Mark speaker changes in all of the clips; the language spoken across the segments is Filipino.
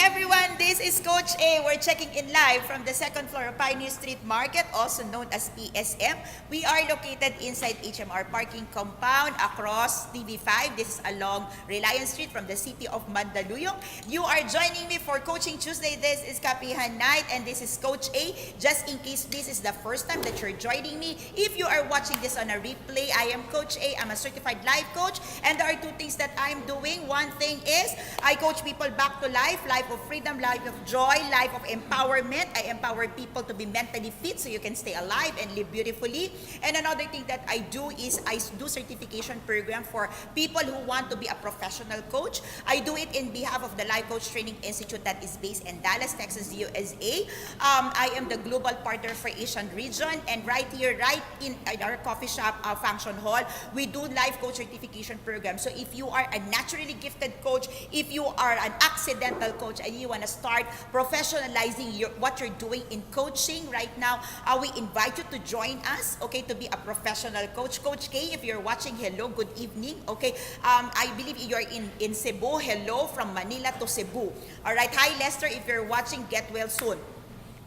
Speaker 1: everyone, this is Coach A. We're checking in live from the second floor of Pioneer Street Market, also known as PSM. We are located inside HMR parking compound across TV5. This is along Reliance Street from the city of Mandaluyong. You are joining me for Coaching Tuesday. This is Kapehan night and this is Coach A. Just in case this is the first time that you're joining me, if you are watching this on a replay, I am Coach A. I'm a certified life coach and there are two things that I'm doing. One thing is I coach people back to life of freedom, life of joy, life of empowerment. I empower people to be mentally fit so you can stay alive and live beautifully. And another thing that I do is I do certification program for people who want to be a professional coach. I do it in behalf of the Life Coach Training Institute that is based in Dallas, Texas, USA. I am the global partner for Asian region, and right here, right in our coffee shop function hall, we do life coach certification program. So if you are a naturally gifted coach, if you are an accidental coach and you want to start professionalizing what you're doing in coaching right now, we invite you to join us, okay, to be a professional coach. Coach K, if you're watching, hello, good evening, okay. I believe you're in Cebu. Hello from Manila to Cebu. All right, hi Lester, if you're watching, get well soon.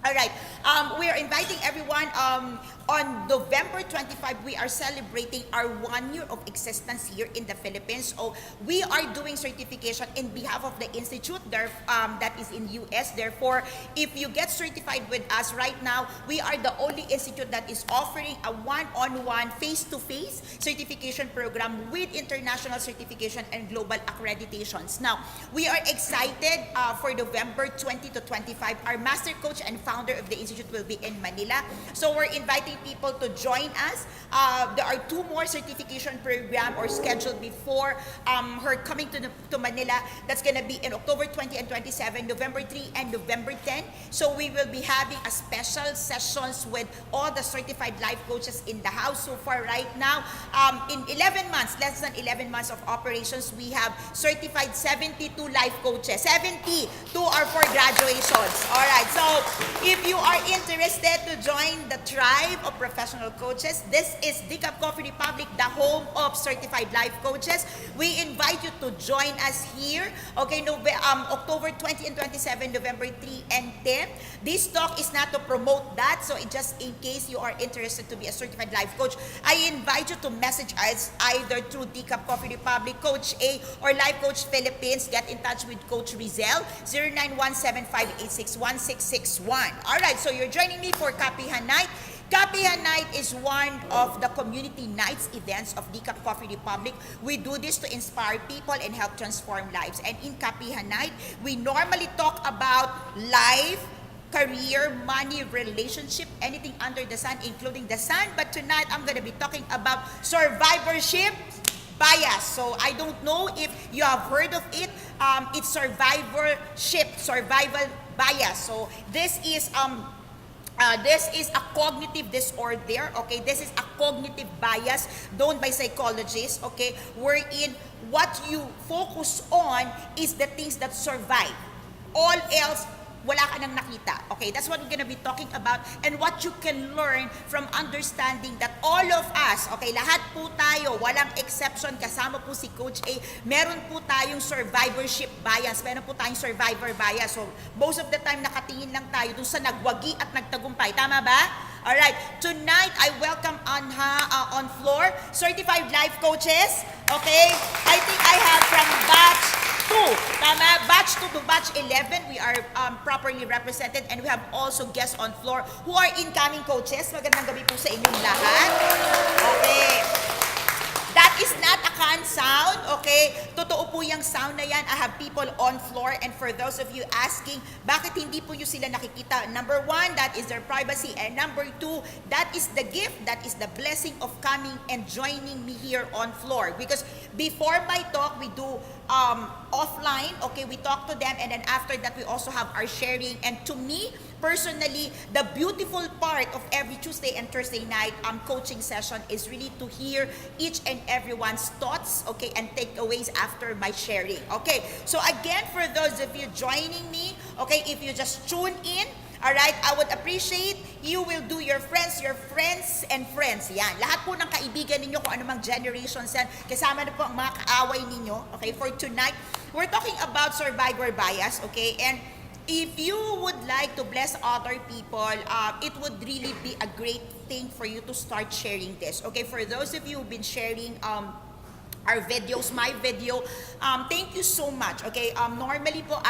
Speaker 1: All right, we are inviting everyone. On November 25, we are celebrating our 1 year of existence here in the Philippines. So we are doing certification in behalf of the institute there, that is in US. Therefore, if you get certified with us right now, we are the only institute that is offering a one-on-one, face-to-face certification program with international certification and global accreditations. Now, we are excited for November 20 to 25. Our master coach and founder of the institute will be in Manila. So we're inviting people to join us. There are 2 more certification program or scheduled before her coming to Manila. That's going to be in October 20 and 27, November 3 and November 10. So we will be having a special sessions with all the certified life coaches in the house. So far right now, in 11 months, less than 11 months of operations, we have certified 72 life coaches. 72 are for graduations. All right. So if you are interested to join the tribe of professional coaches, this is Decaf Coffee Republic, the home of certified life coaches. We invite you to join us here, okay, October 20 and 27, November 3 and 10. This talk is not to promote that, so just in case you are interested to be a certified life coach, I invite you to message us either through Decaf Coffee Republic, Coach A, or Life Coach Philippines. Get in touch with Coach Rizel, 0917-586-1661. All right, so you're joining me for Kapehan Night. Kapehan Night is one of the community nights events of Decaf Coffee Republic. We do this to inspire people and help transform lives. And in Kapehan Night, we normally talk about life, career, money, relationship, anything under the sun, including the sun. But tonight, I'm going to be talking about survivorship bias. So I don't know if you have heard of it. It's survivorship, survival bias. So this is a cognitive disorder, okay? This is a cognitive bias done by psychologists, okay? Wherein what you focus on is the things that survive. All else, wala ka nang nakita. Okay, that's what we're gonna be talking about and what you can learn from understanding that all of us, okay, lahat po tayo, walang exception, kasama po si Coach A, meron po tayong survivorship bias, meron po tayong survivor bias. So, most of the time, nakatingin lang tayo dun sa nagwagi at nagtagumpay. Tama ba? Alright, tonight, I welcome on floor, certified life coaches. Okay, I think I have from batch 2, tama? Batch 2 to batch 11, we are properly represented and we have also guests on floor who are incoming coaches. Magandang gabi po sa inyong lahat. Okay. That is not a canned sound, okay? Totoo po yung sound na yan. I have people on floor, and for those of you asking, bakit hindi po yung sila nakikita? Number 1, that is their privacy, and number 2, that is the gift, that is the blessing of coming and joining me here on floor. Because before my talk, we do offline, okay? We talk to them, and then after that, we also have our sharing. And to me, personally, the beautiful part of every Tuesday and Thursday night coaching session is really to hear each and everyone's thoughts, okay, and takeaways after my sharing. Okay, so again, for those of you joining me, okay, if you just tune in, Alright? I would appreciate you will do your friends and friends. Yan. Lahat po ng kaibigan ninyo, kung anumang generations yan, kasama na po ang mga kaaway ninyo. Okay? For tonight, we're talking about survivor bias. Okay? And if you would like to bless other people, it would really be a great thing for you to start sharing this. Okay? For those of you who've been sharing our videos, my video. Thank you so much. Okay, normally po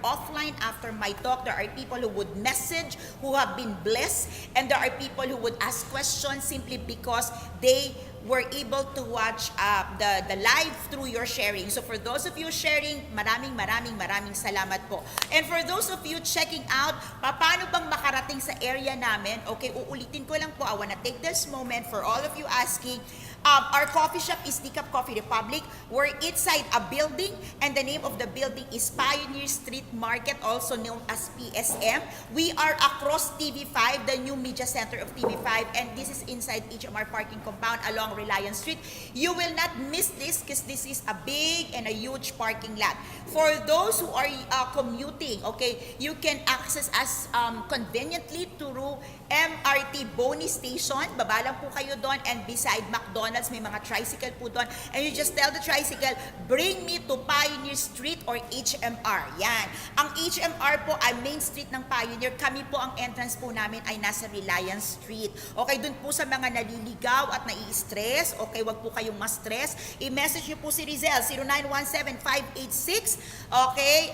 Speaker 1: offline, after my talk, there are people who would message, who have been blessed, and there are people who would ask questions simply because they were able to watch the live through your sharing. So for those of you sharing, maraming salamat po. And for those of you checking out, paano bang makarating sa area namin? Okay, uulitin ko lang po. I wanna take this moment for all of you asking. Our coffee shop is Decaf Coffee Republic. We're inside a building, and the name of the building is Pioneer Street Market, also known as PSM. We are across TV5, the new media center of TV5, and this is inside HMR parking compound along Reliance Street. You will not miss this because this is a big and a huge parking lot. For those who are commuting, okay, you can access us conveniently through MRT Boni Station. Baba lang po kayo doon, and beside McDonald's, may mga tricycle po doon. And you just tell the tricycle, bring me to Pioneer Street or HMR. Yan. Ang HMR po ay Main Street ng Pioneer. Kami po, ang entrance po namin ay nasa Reliance Street. Okay, doon po sa mga naliligaw at nai-stress, okay, wag po kayong ma-stress. I-message nyo po si Rizel, 0917-586, okay,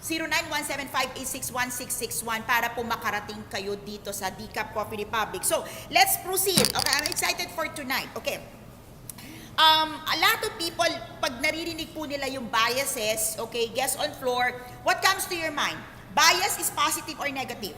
Speaker 1: 0917-586-1661 para po makarating kayo dito sa Decaf Coffee Republic. So, let's proceed. Okay, I'm excited for tonight. Okay. A lot of people, pag naririnig po nila yung biases, okay, guests on floor, what comes to your mind? Bias is positive or negative?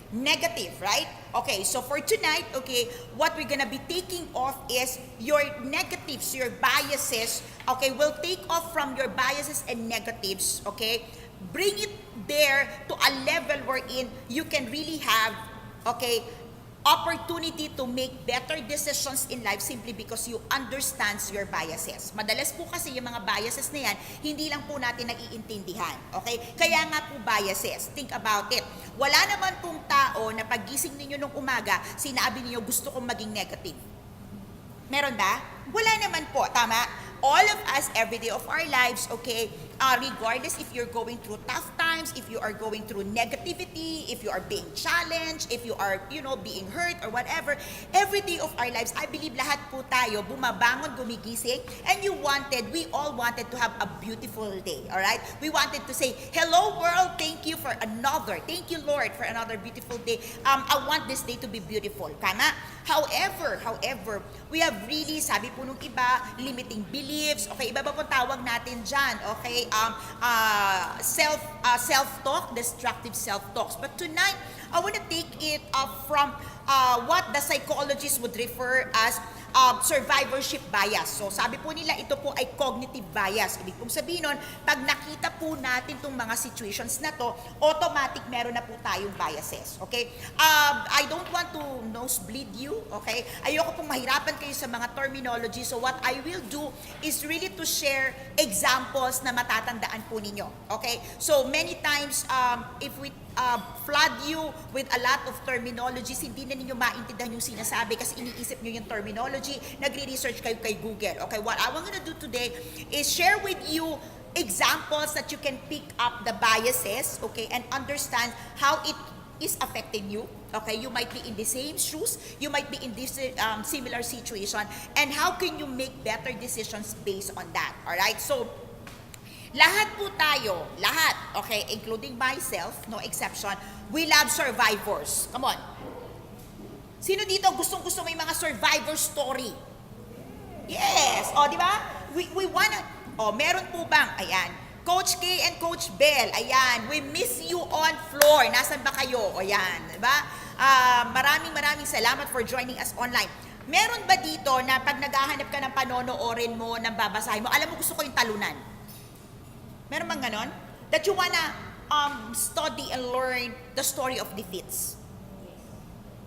Speaker 1: Negative, right? Okay, so for tonight, okay, what we're gonna be taking off is your negatives, your biases, okay, we'll take off from your biases and negatives, okay? Bring it there to a level wherein you can really have, okay, opportunity to make better decisions in life simply because you understand your biases. Madalas po kasi yung mga biases na yan, hindi lang po natin naiintindihan. Okay? Kaya nga po biases. Think about it. Wala naman pong tao na pagising ninyo nung umaga, sinabi niyo gusto kong maging negative. Meron ba? Wala naman po. Tama? All of us, every day of our lives, okay, regardless if you're going through tough times, if you are going through negativity, if you are being challenged, if you are, being hurt or whatever, every day of our lives, I believe lahat po tayo, bumabangon, gumigising, and we all wanted to have a beautiful day, alright? We wanted to say, hello world, thank you Lord for another beautiful day. I want this day to be beautiful, tama? However, we have really, sabi po nung iba, limiting beliefs, okay, iba pong tawag natin dyan, okay, self-talk, destructive self-talks. But tonight, I want to take it from what the psychologists would refer as survivorship bias. So sabi po nila, ito po ay cognitive bias. Ibig pong sabihin nun, pag nakita po natin itong mga situations na to, automatic meron na po tayong biases. Okay? I don't want to nosebleed you. Okay? Ayoko pong mahirapan kayo sa mga terminology. So what I will do is really to share examples na matatandaan po ninyo. Okay? So many times, if we flood you with a lot of terminologies, hindi na ninyo maintindihan yung sinasabi kasi iniisip nyo yung terminology, nagre-research kayo kay Google. Okay, what I'm gonna do today is share with you examples that you can pick up the biases, okay, and understand how it is affecting you. Okay, you might be in the same shoes, you might be in this similar situation, and how can you make better decisions based on that. Alright, so lahat po tayo, okay, including myself, no exception, we love survivors. Come on. Sino dito gustong-gusto may mga survivor story? Yes. O, di ba? We wanna, meron po bang, ayan, Coach K and Coach Bell, ayan, we miss you on floor. Nasaan ba kayo? O, ayan, di ba? Maraming salamat for joining us online. Meron ba dito na pag naghahanap ka ng panonoorin mo, ng babasahin mo, alam mo gusto ko yung talunan? Meron bang ganon? That you wanna study and learn the story of defeats.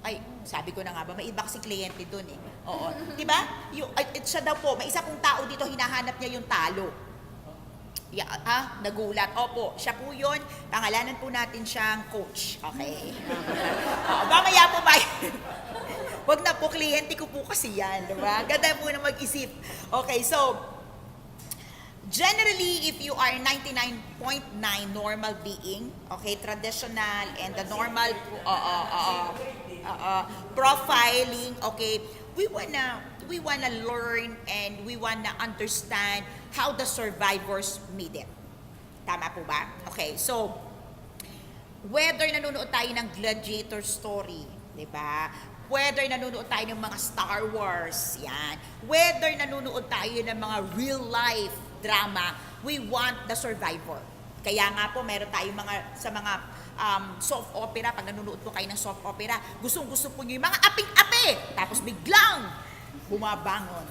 Speaker 1: Ay, sabi ko na nga ba, may iba kasi kliyente dun eh. Oo. Diba? Siya daw po, may isa pong tao dito, hinahanap niya yung talo. Nagulat. Opo, siya po yun. Pangalanan po natin siyang coach. Okay. Mamaya po ba? Wag na po, kliyente ko po kasi yan. Diba? Ganda po na mag-isip. Okay, so, generally, if you are 99.9 normal being, okay, traditional and the normal profiling, okay, we wanna learn and we wanna understand how the survivors made it. Tama po ba? Okay, so, whether nanonood tayo ng gladiator story, di ba? Whether nanonood tayo ng mga Star Wars, yan. Whether nanonood tayo ng mga real life drama, we want the survivor. Kaya nga po, meron tayong sa mga soft opera, pag nanonood po kayo ng soft opera, gustong-gusto po nyo yung mga aping-api, tapos biglang bumabangon.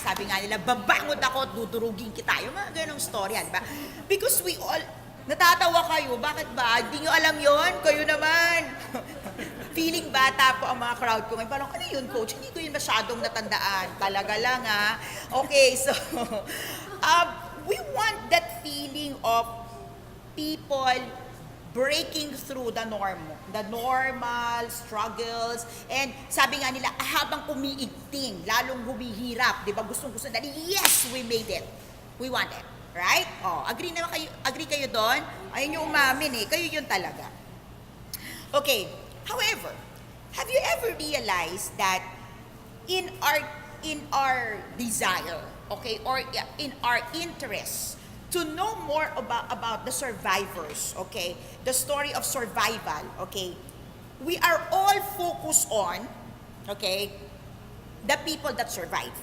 Speaker 1: Sabi nga nila, babangon ako at dudurugin kita. Yung mga ganong storya, di ba? Because we all, natatawa kayo, bakit ba? Hindi nyo alam yon, kayo naman. Feeling bata po ang mga crowd ko. Parang, ano yun, coach? Hindi ko yun masyadong natandaan. Talaga lang, ha? Okay, so, we want that feeling of people breaking through the normal struggles, and sabi nga nila, habang umiigting, lalong humihirap, di ba, gustong-gusto na, yes, we made it. We want it. Right? Agree kayo doon? Ayun yung umamin kayo yun talaga. Okay, however, have you ever realized that in our desire, okay, or in our interest to know more about the survivors, okay, the story of survival, okay, we are all focused on, okay, the people that survive.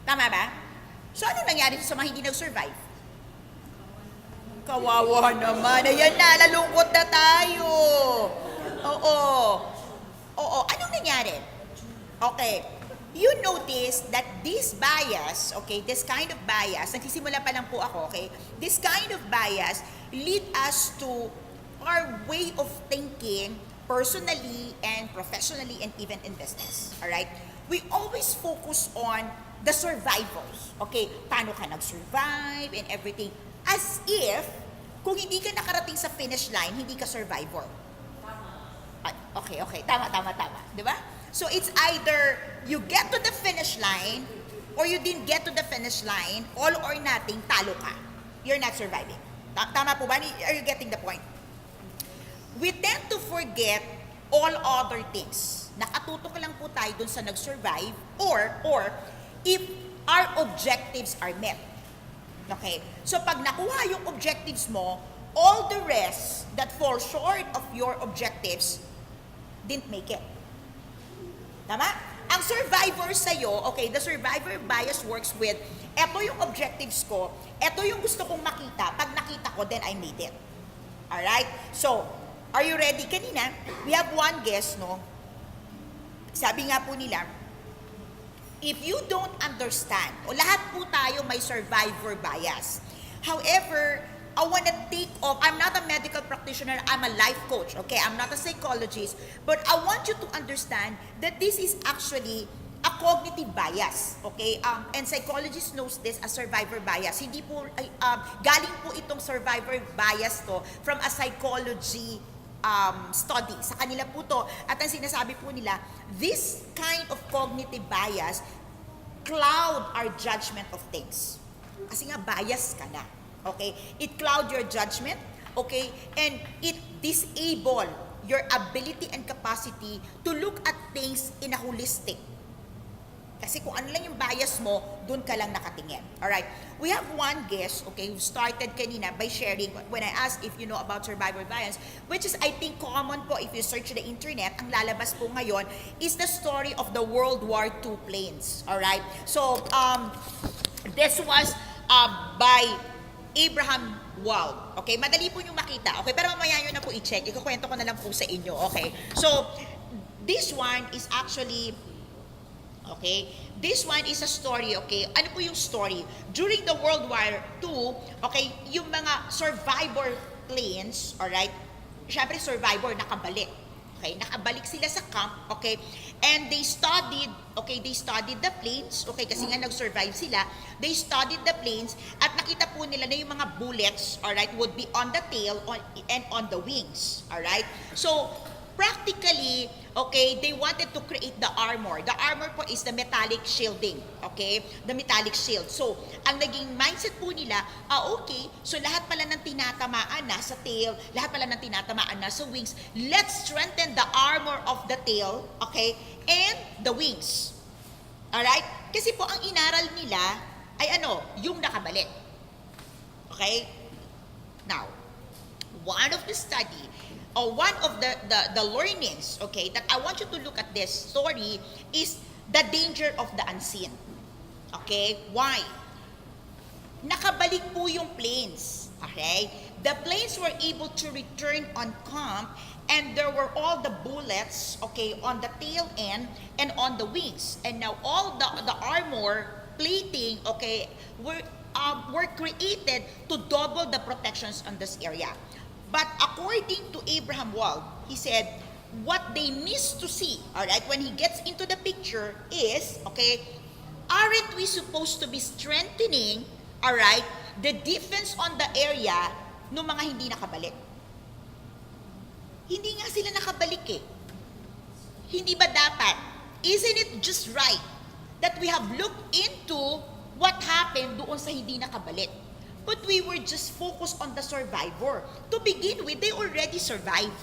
Speaker 1: Tama ba? So, ano nangyari sa mga hindi nag-survive? Kawawa naman. Ayan na, nalungkot na tayo. Oo. Anong nangyari? Okay. You notice that this bias, okay, this kind of bias, nagsisimula pa lang po ako, okay, this kind of bias lead us to our way of thinking personally and professionally and even in business. Alright? We always focus on the survivors. Okay? Paano ka nag-survive and everything. As if, kung hindi ka nakarating sa finish line, hindi ka survivor. Okay. Tama. Di ba? So, it's either you get to the finish line or you didn't get to the finish line, all or nothing, talo ka. You're not surviving. Tama po ba? Are you getting the point? We tend to forget all other things. Nakatutok lang po tayo dun sa nag-survive or if our objectives are met. Okay? So, pag nakuha yung objectives mo, all the rest that fall short of your objectives didn't make it. Tama? Ang survivor sa'yo, okay, the survivor bias works with, eto yung objectives ko, eto yung gusto kong makita, pag nakita ko, then I made it. Alright? So, are you ready? Kanina, we have one guest, no? Sabi nga po nila, if you don't understand, o lahat po tayo may survivor bias. However, I want to take off, I'm not a medical practitioner, I'm a life coach, okay? I'm not a psychologist, but I want you to understand that this is actually a cognitive bias, okay? And psychologists knows this as survivor bias. Hindi po, galing po itong survivor bias to from a psychology study. Sa kanila po to. At ang sinasabi po nila, this kind of cognitive bias cloud our judgment of things. Kasi nga, bias ka na. Okay? It cloud your judgment, okay? And it disable your ability and capacity to look at things in a holistic. Kasi kung ano lang yung bias mo, dun ka lang nakatingin. Alright? We have one guest, okay, who started kanina by sharing, when I asked if you know about survivor bias, which is, I think, common po if you search the internet, ang lalabas po ngayon is the story of the World War II planes. Alright? So, this was by Abraham Wald. Okay, madali po nyo makita. Okay, pero mamaya nyo na po i-check. Ikukwento ko na lang po sa inyo. Okay, so this one is actually, okay, this one is a story, okay? Ano po yung story? During the World War II, okay, yung mga survivor planes, alright, syempre survivor, nakabalik. Okay, nakabalik sila sa camp, okay? And they studied the planes, okay, kasi nga nag-survive sila. They studied the planes at nakita po nila na yung mga bullets, all right, would be on the tail and on the wings, all right? So, practically, okay, they wanted to create the armor. The armor po is the metallic shielding, okay? The metallic shield. So, ang naging mindset po nila, okay, so lahat pala ng tinatamaan na sa tail, lahat pala ng tinatamaan na sa wings, let's strengthen the armor of the tail, okay, and the wings. Alright? Kasi po, ang inaral nila ay yung nakabalik. Okay? Now, one of the study, or one of the learnings, okay, that I want you to look at this story is the danger of the unseen. Okay? Why? Nakabalik po yung planes. Okay? The planes were able to return on camp and there were all the bullets, okay, on the tail end and on the wings. And now all the armor plating, okay, were created to double the protections on this area. But according to Abraham Wald, he said, what they miss to see, all right, when he gets into the picture is, okay, aren't we supposed to be strengthening, all right, the defense on the area ng mga hindi nakabalik? Hindi nga sila nakabalik eh. Hindi ba dapat? Isn't it just right that we have looked into what happened doon sa hindi nakabalik? But we were just focused on the survivor. To begin with, they already survived.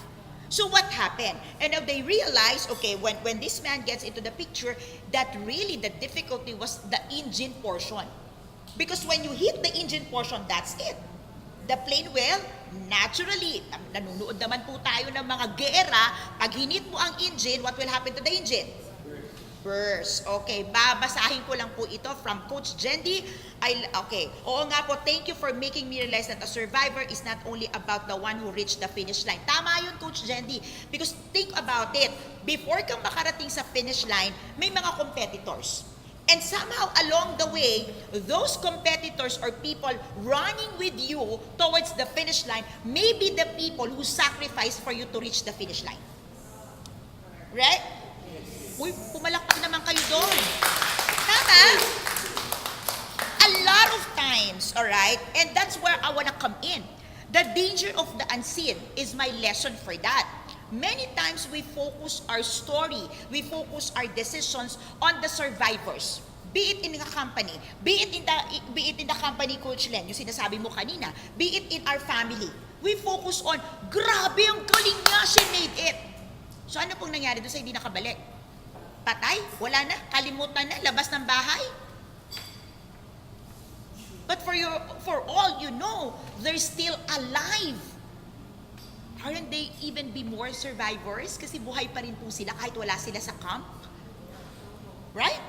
Speaker 1: So what happened? And now they realized, okay, when this man gets into the picture, that really the difficulty was the engine portion. Because when you hit the engine portion, that's it. The plane will, naturally, nanunood naman po tayo ng mga gera, pag hinit mo ang engine, what will happen to the engine? Burst. Okay, babasahin ko lang po ito from Coach Jendy. Okay, oo nga po, thank you for making me realize that a survivor is not only about the one who reached the finish line. Tama yun, Coach Jendy. Because think about it, before kang makarating sa finish line, may mga competitors. And somehow along the way, those competitors or people running with you towards the finish line may be the people who sacrificed for you to reach the finish line. Right? Uy, pumalakpak naman kayo doon. Tama? A lot of times, alright? And that's where I wanna come in. The danger of the unseen is my lesson for that. Many times we focus our story, we focus our decisions on the survivors. Be it in a company, be it in the company, Coach Len, yung sinasabi mo kanina, be it in our family. We focus on, grabe ang galing niya, she made it. So ano pong nangyari doon sa hindi nakabalik? Patay? Wala na? Kalimutan na? Labas ng bahay? But for all you know, they're still alive. Aren't they even be more survivors? Kasi buhay pa rin po sila kahit wala sila sa camp. Right?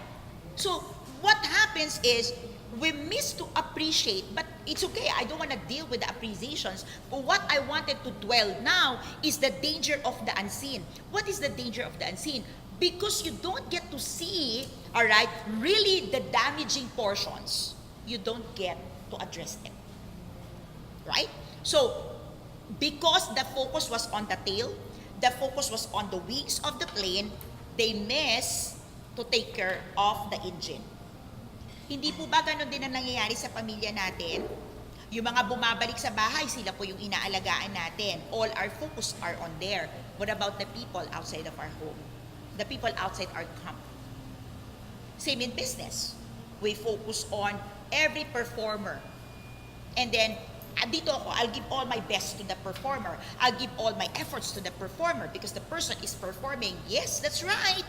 Speaker 1: So, what happens is, we miss to appreciate, but it's okay, I don't want to deal with the appreciations. But what I wanted to dwell now is the danger of the unseen. What is the danger of the unseen? Because you don't get to see, alright, really the damaging portions. You don't get to address them. Right? So, because the focus was on the tail, the focus was on the wings of the plane, they miss to take care of the engine. Hindi po ba ganun din ang nangyayari sa pamilya natin? Yung mga bumabalik sa bahay, sila po yung inaalagaan natin. All our focus are on there. What about the people outside of our home? The people outside our camp? Same in business. We focus on every performer. And then, dito ako, I'll give all my best to the performer. I'll give all my efforts to the performer because the person is performing. Yes, that's right.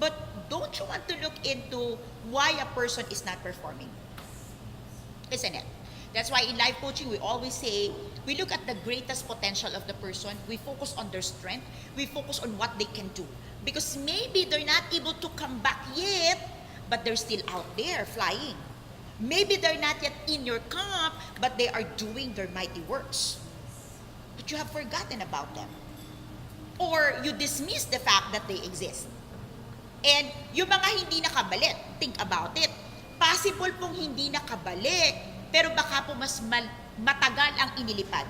Speaker 1: But don't you want to look into why a person is not performing? Isn't it? That's why in life coaching, we always say, we look at the greatest potential of the person. We focus on their strength. We focus on what they can do. Because maybe they're not able to come back yet, but they're still out there flying. Maybe they're not yet in your camp, but they are doing their mighty works. But you have forgotten about them. Or you dismiss the fact that they exist. And yung mga hindi nakabalik, think about it. Possible pong hindi nakabalik, pero baka po mas matagal ang inilipad.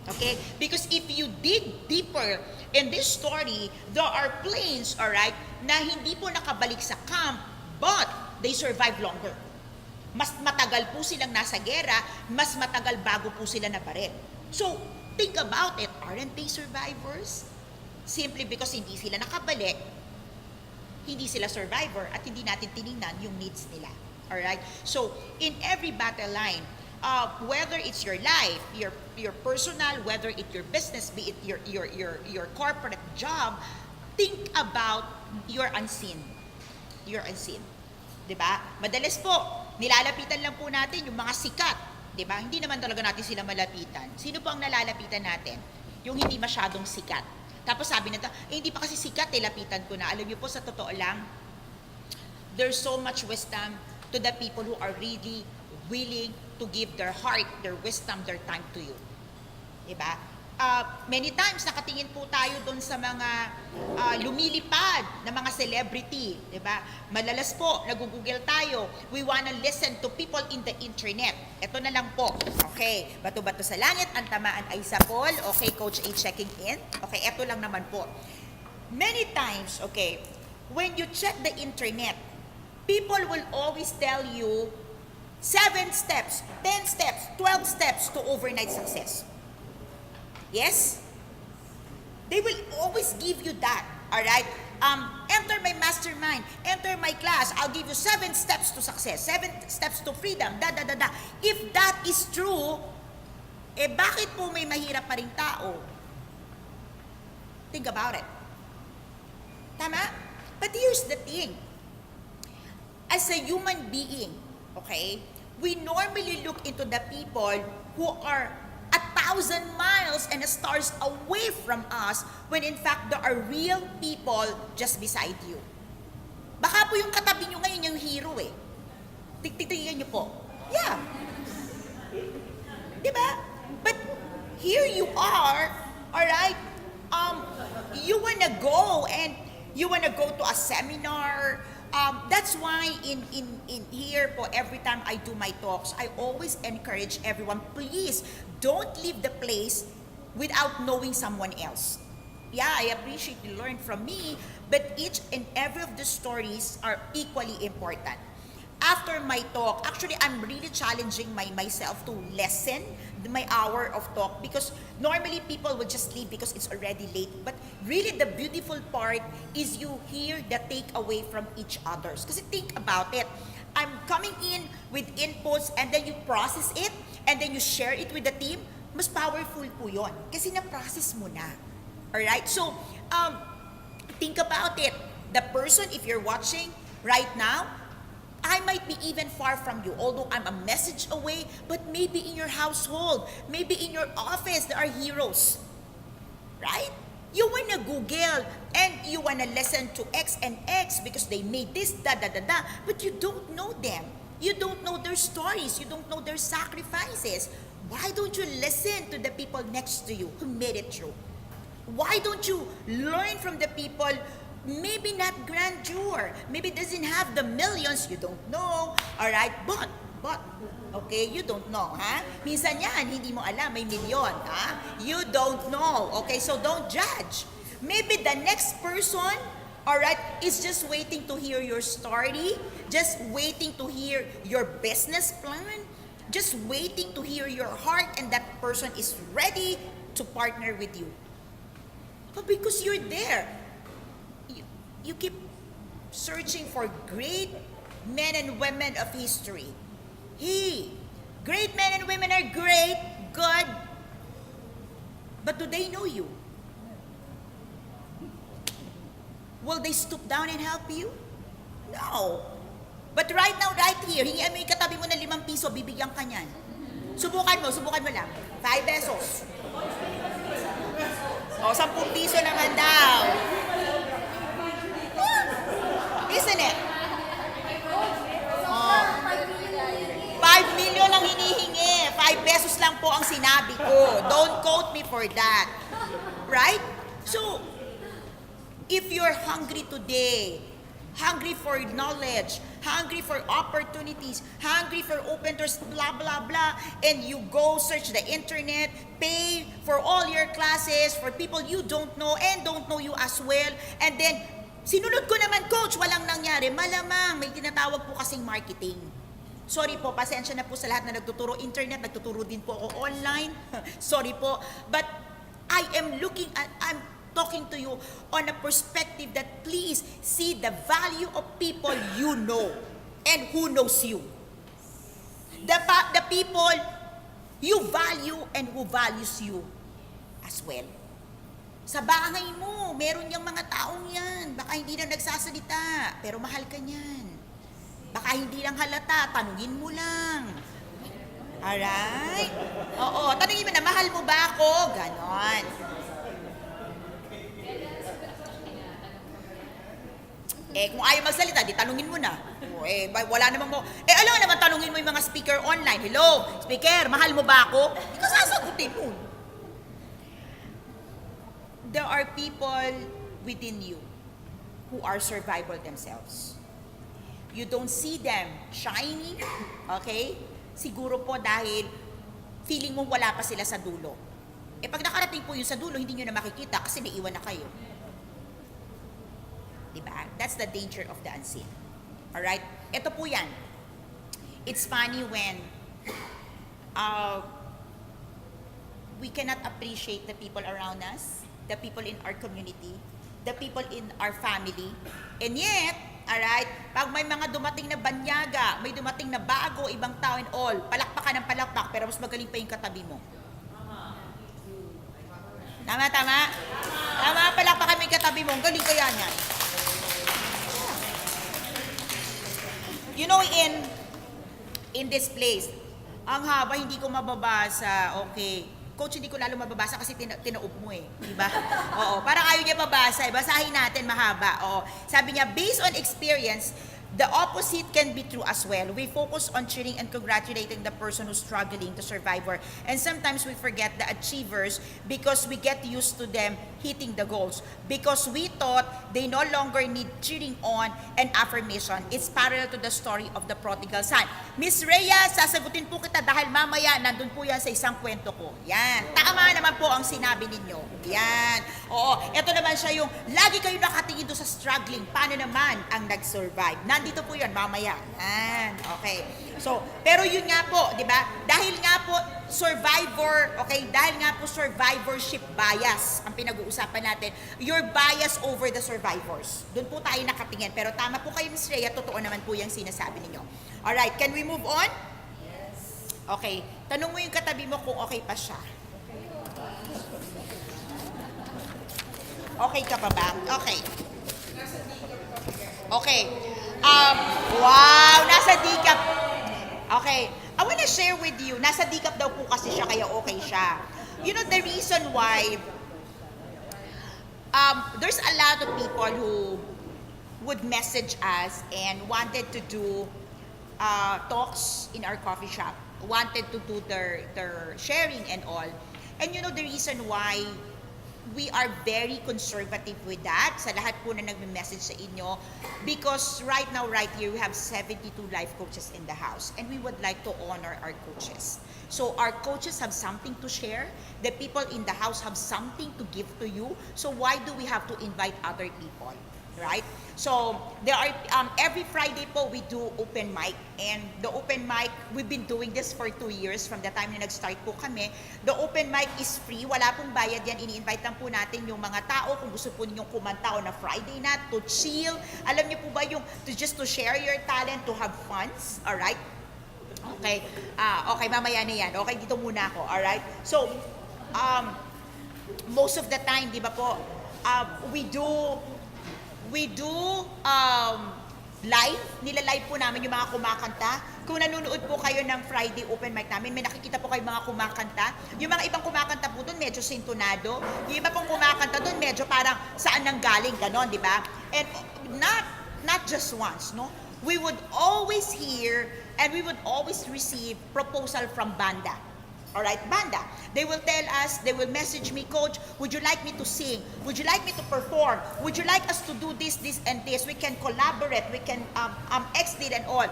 Speaker 1: Okay? Because if you dig deeper in this story, there are planes, alright, na hindi po nakabalik sa camp, but they survive longer. Mas matagal po silang nasa gera, mas matagal bago po sila nabaril. So, think about it. Aren't they survivors? Simply because hindi sila nakabalik, hindi sila survivor, at hindi natin tiningnan yung needs nila. Alright? So, in every battle line, whether it's your life, your personal, whether it's your business, be it your corporate job, think about your unseen. Your unseen. 'Di ba? Madalas po, nilalapitan lang po natin yung mga sikat, 'di ba? Hindi naman talaga natin sila malapitan. Sino po ang nalalapitan natin? Yung hindi masyadong sikat. Tapos sabi nito, hindi pa kasi sikat, lapitan ko na. Alam niyo po, sa totoo lang, there's so much wisdom to the people who are really willing to give their heart, their wisdom, their time to you. Diba? Many times, nakatingin po tayo doon sa mga lumilipad na mga celebrity. Diba? Malalas po, nag-google tayo. We wanna listen to people in the internet. Ito na lang po. Okay, bato-bato sa langit, ang tamaan ay sa Paul. Okay, Coach A checking in. Okay, ito lang naman po. Many times, okay, when you check the internet, people will always tell you 7 steps, 10 steps, 12 steps to overnight success. Yes? They will always give you that. Alright? Enter my mastermind. Enter my class. I'll give you 7 steps to success. 7 steps to freedom. If that is true, bakit po may mahirap pa ring tao? Think about it. Tama? But here's the thing. As a human being, okay, we normally look into the people who are 1,000 miles and stars away from us when in fact there are real people just beside you. Baka po yung katabi nyo ngayon yung hero eh. Tignan nyo po. Yeah. Diba? But here you are, alright, you wanna go and you wanna go to a seminar. That's why in here po, every time I do my talks, I always encourage everyone, please don't leave the place without knowing someone else. Yeah, I appreciate you learn from me, but each and every of the stories are equally important. After my talk, actually, I'm really challenging myself to lessen my hour of talk because normally people would just leave because it's already late. But really, the beautiful part is you hear the takeaway from each others. Kasi think about it. I'm coming in with inputs and then you process it and then you share it with the team. Mas powerful po yun. Kasi na-process mo na. Alright? So, think about it. The person, if you're watching right now, I might be even far from you, although I'm a message away, but maybe in your household, maybe in your office, there are heroes. Right? You wanna Google and you wanna listen to X and X because they made this, but you don't know them. You don't know their stories. You don't know their sacrifices. Why don't you listen to the people next to you who made it through? Why don't you learn from the people maybe not grandeur, maybe doesn't have the millions, you don't know, alright, but, okay, you don't know, ha? Minsan yan, hindi mo alam, may milyon, ha? You don't know, okay, so don't judge. Maybe the next person, alright, is just waiting to hear your story, just waiting to hear your business plan, just waiting to hear your heart, and that person is ready to partner with you. But because you're there, you keep searching for great men and women of history. Hey, great men and women are great, good, but do they know you? Will they stoop down and help you? No. But right now, right here, hingian mo yung katabi mo ng 5 piso, bibigyan ka niyan. Subukan mo lang. 5 pesos. O, 10 piso naman daw. Isn't it? Oh. 5 million ang hinihingi. 5 pesos lang po ang sinabi ko. Don't quote me for that. Right? So, if you're hungry today, hungry for knowledge, hungry for opportunities, hungry for open doors, blah, blah, blah, and you go search the internet, pay for all your classes for people you don't know and don't know you as well, and then, sinunod ko naman, coach, walang nangyari. Malamang, may tinatawag po kasing marketing. Sorry po, pasensya na po sa lahat na nagtuturo internet, nagtuturo din po ako online. Sorry po, but I'm talking to you on a perspective that please see the value of people you know and who knows you. The people you value and who values you as well. Sa bahay mo, meron yung mga taong yan. Baka hindi na nagsasalita, pero mahal ka niyan. Baka hindi lang halata, tanungin mo lang. Alright? Oo, tanungin mo na, mahal mo ba ako? Ganon. Kung ayaw magsalita, di tanungin mo na. Wala namang mo. Alam naman, tanungin mo yung mga speaker online. Hello, speaker, mahal mo ba ako? Hindi ka sasagutin mo. There are people within you who are survival themselves. You don't see them shining, okay? Siguro po dahil feeling mo wala pa sila sa dulo. Pag nakarating po yun sa dulo, hindi nyo na makikita kasi naiwan na kayo. Diba? That's the danger of the unseen. Alright? Ito po yan. It's funny when we cannot appreciate the people around us, the people in our community, the people in our family, and yet, alright, pag may mga dumating na banyaga, may dumating na bago, ibang tao and all, palakpak ka ng palakpak, pero mas magaling pa yung katabi mo. Tama? Tama, palakpak ka yung katabi mo, galing kaya niyan. You know, in this place, ang haba, hindi ko mababasa, okay. Coach, hindi ko lalo mababasa kasi tinaup mo diba? Oo, parang ayaw niya babasa, basahin natin mahaba. Oo. Sabi niya, based on experience, the opposite can be true as well. We focus on cheering and congratulating the person who's struggling to survive, and sometimes we forget the achievers because we get used to them hitting the goals because we thought they no longer need cheering on and affirmation. It's parallel to the story of the prodigal son. Miss Rhea, sasagutin po kita dahil mamaya nandun po yan sa isang kwento ko. Yan. Tama naman po ang sinabi ninyo. Yan. Oo. Ito naman siya yung lagi kayo nakatingin doon sa struggling. Paano naman ang nag-survive? Nandito po yan mamaya. Yan. Okay. So, pero yun nga po, di ba? Dahil nga po, dahil nga po survivorship bias ang pinag-uusapan natin. Your bias over the survivors. Doon po tayo nakatingin. Pero tama po kayo, Miss Rhea, totoo naman po yung sinasabi ninyo. Alright, can we move on? Yes. Okay, tanong mo yung katabi mo kung okay pa siya. Okay ka pa ba? Okay. Okay. Wow, nasa decaf. Okay. I want to share with you, nasa decaf daw po kasi siya, kaya okay siya. You know, the reason why, there's a lot of people who would message us and wanted to do talks in our coffee shop, wanted to do their sharing and all. And you know, the reason why we are very conservative with that, sa lahat po na nagme-message sa inyo, because right now, right here, we have 72 life coaches in the house, and we would like to honor our coaches. So our coaches have something to share, the people in the house have something to give to you, so why do we have to invite other people? Right? So, there are, every Friday po, we do open mic. And the open mic, we've been doing this for 2 years from the time na nag-start po kami. The open mic is free. Wala pong bayad yan. Ini-invite lang po natin yung mga tao kung gusto po ninyong kumanta on a Friday na to chill. Alam niyo po ba yung just to share your talent, to have funs? Alright? Okay. Okay, mamaya na yan. Okay, dito muna ako. Alright? So, most of the time, di ba po, we do live, nila-live po namin yung mga kumakanta. Kung nanonood po kayo ng Friday open mic namin, may nakikita po kayo mga kumakanta. Yung mga ibang kumakanta po doon, medyo sintonado. Yung iba pong kumakanta doon, medyo parang saan nang galing, ganon, di ba? And not just once, no? We would always hear and we would always receive proposal from banda. Alright, banda. They will tell us, they will message me, Coach, would you like me to sing? Would you like me to perform? Would you like us to do this, this, and this? We can collaborate, we can exit and all.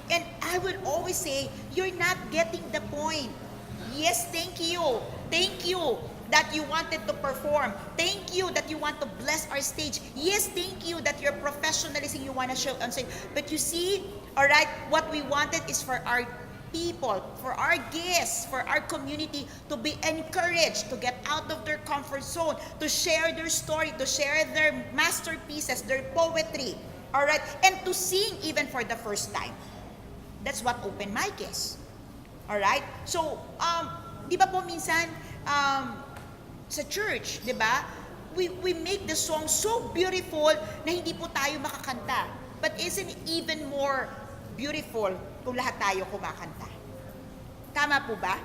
Speaker 1: And I will always say, you're not getting the point. Yes, thank you. Thank you that you wanted to perform. Thank you that you want to bless our stage. Yes, thank you that you're professionalism, you want to show on stage. But you see, alright, what we wanted is for our people, for our guests, for our community to be encouraged to get out of their comfort zone, to share their story, to share their masterpieces, their poetry, alright, and to sing even for the first time. That's what open mic is. Alright? So, di ba po minsan, sa church, di ba, we make the song so beautiful na hindi po tayo makakanta. But isn't it even more beautiful kung lahat tayo kumakanta? Tama po ba?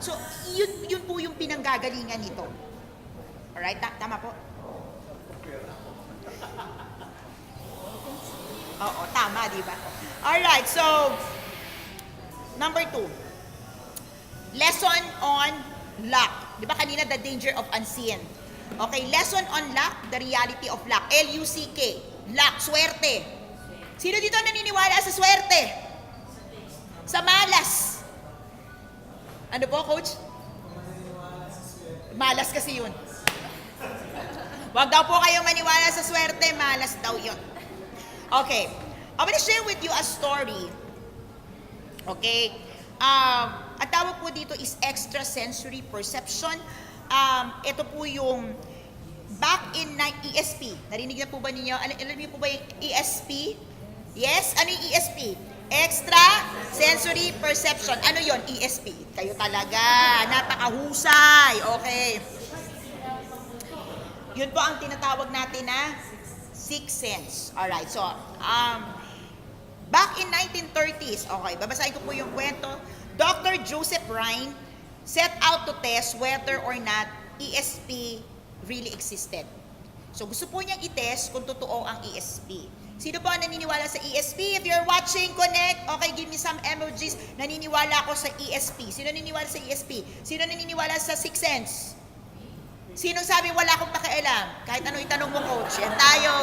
Speaker 1: So, yun po yung pinanggagalingan nito. Alright? Tama po? Oo, tama, di ba? Alright, so, number 2. Lesson on luck. Di ba kanina, the danger of unseen. Okay, lesson on luck, the reality of luck. L-U-C-K. Luck, swerte. Sino dito naniniwala sa swerte? Sa malas. Ano po, Coach? Malas kasi yun. Huwag daw po kayong maniwala sa swerte, malas daw yun. Okay, I'm gonna share with you a story. Okay? Ang tawag po dito is extrasensory perception. Ito po yung back in ESP. Narinig na po ba ninyo? Alam niyo po ba yung ESP? Yes? Ano yung ESP? Extrasensory perception. Ano yon ESP? Kayo talaga. Napakahusay. Okay. Yun po ang tinatawag natin na sixth sense. Alright. So, back in 1930s, okay, babasahin ko po yung kwento. Dr. Joseph Rhine set out to test whether or not ESP really existed. So gusto po niyang i-test kung totoo ang ESP. Sino po ang naniniwala sa ESP? If you're watching, connect. Okay, give me some emojis. Naniniwala ako sa ESP. Sino naniniwala sa ESP? Sino naniniwala sa sixth sense? Sino sabi wala akong pakialam? Kahit ano itanong mo, Coach. Yan tayo.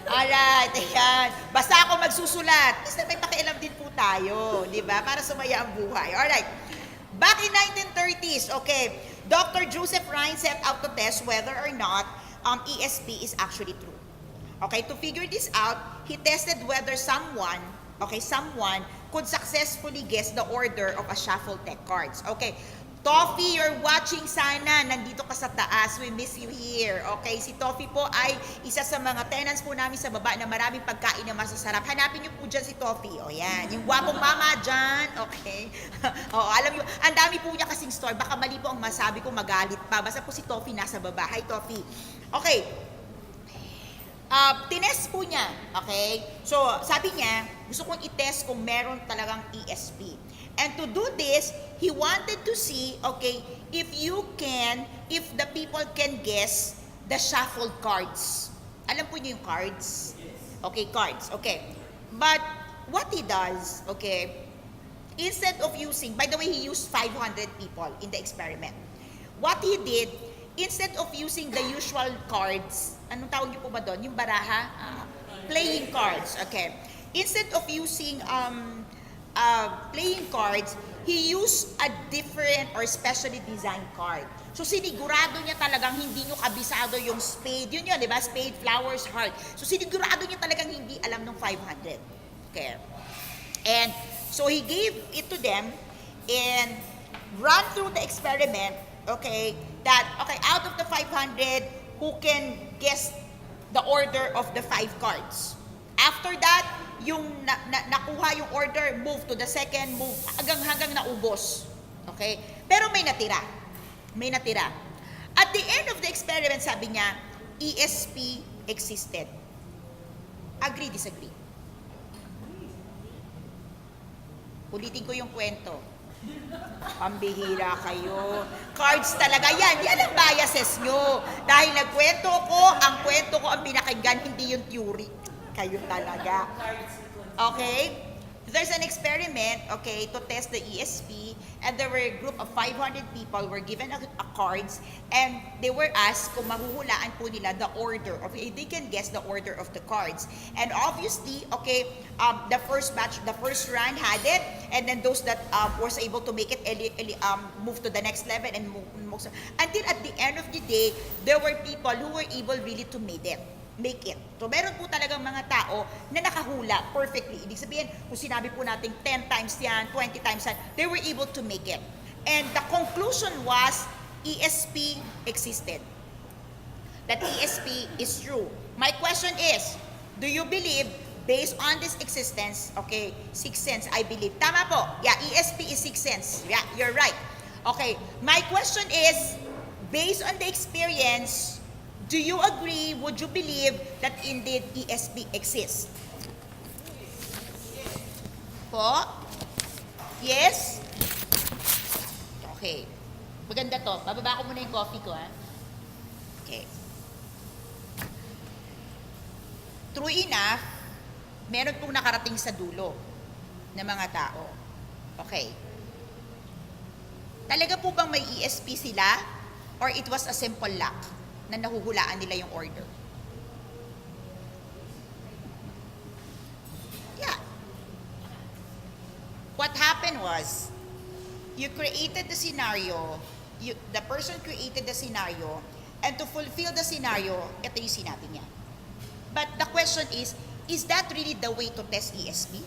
Speaker 1: Alright, ayan. Basta ako magsusulat. Basta may pakialam din po tayo, di ba? Para sumaya ang buhay. Alright. Back in 1930s, okay, Dr. Joseph Rhine set out to test whether or not ESP is actually true. Okay, to figure this out, he tested whether someone could successfully guess the order of a shuffle deck cards. Okay, Toffee, you're watching sana. Nandito ka sa taas. We miss you here. Okay, si Toffee po ay isa sa mga tenants po namin sa baba na maraming pagkain na masasarap. Hanapin niyo po dyan si Toffee. O yan, yung gwapong mama dyan. Okay. O, alam niyo, ang dami po niya kasing store. Baka mali po ang masabi ko, magalit pa. Basta po si Toffee nasa baba. Hi, Toffee. Okay. Tinest po niya. Okay. So, sabi niya, gusto kong i-test kung meron talagang ESP. And to do this, he wanted to see, okay, if the people can guess the shuffled cards. Alam po niyo yung cards? Okay, cards. Okay. But what he does, okay, instead of using, by the way, he used 500 people in the experiment. What he did, instead of using the usual cards, anong tawag niyo po ba doon? Yung baraha? Playing cards. Okay. Instead of using playing cards, he used a different or specially designed card. So sinigurado niya talagang hindi nyo kabisado yung spade. Yun yun, di ba? Spade, flowers, heart. So sinigurado niya talagang hindi alam ng 500. Okay. And so he gave it to them and run through the experiment, okay, that, okay, out of the 500, who can guess the order of the 5 cards. After that, yung nakuha yung order, move to the second, move hanggang naubos. Okay? Pero may natira. May natira. At the end of the experiment, sabi niya, ESP existed. Agree, disagree? Ulitin ko yung kwento. Pambihira kayo. Cards talaga yan. Yan ang biases nyo. Dahil nagkwento ko, ang pinakinggan, hindi yung theory. Kayo talaga. Okay? there's an experiment, okay, to test the ESP, and there were a group of 500 people were given a cards, and they were asked kung mahuhulaan po nila the order, okay, they can guess the order of the cards. And obviously, okay, the first batch, the first run had it, and then those that was able to make it move to the next level and move until at the end of the day, there were people who were able really to make it. So, meron po talagang mga tao na nakahula perfectly. Ibig sabihin, kung sinabi po natin 10 times yan, 20 times yan, they were able to make it. And the conclusion was, ESP existed. That ESP is true. My question is, do you believe, based on this existence, okay, sixth sense, I believe. Tama po. Yeah, ESP is sixth sense. Yeah, you're right. Okay, my question is, based on the experience, do you agree, would you believe that indeed ESP exists? Po? Yes? Okay. Maganda to. Bababa ko muna yung coffee ko, ha? Okay. True enough, meron pong nakarating sa dulo ng mga tao. Okay. Talaga po bang may ESP sila? Or it was a simple luck na nahuhulaan nila yung order? Yeah. What happened was, you created the scenario, the person created the scenario, and to fulfill the scenario, ito yung sinabi niya. But the question is that really the way to test ESP?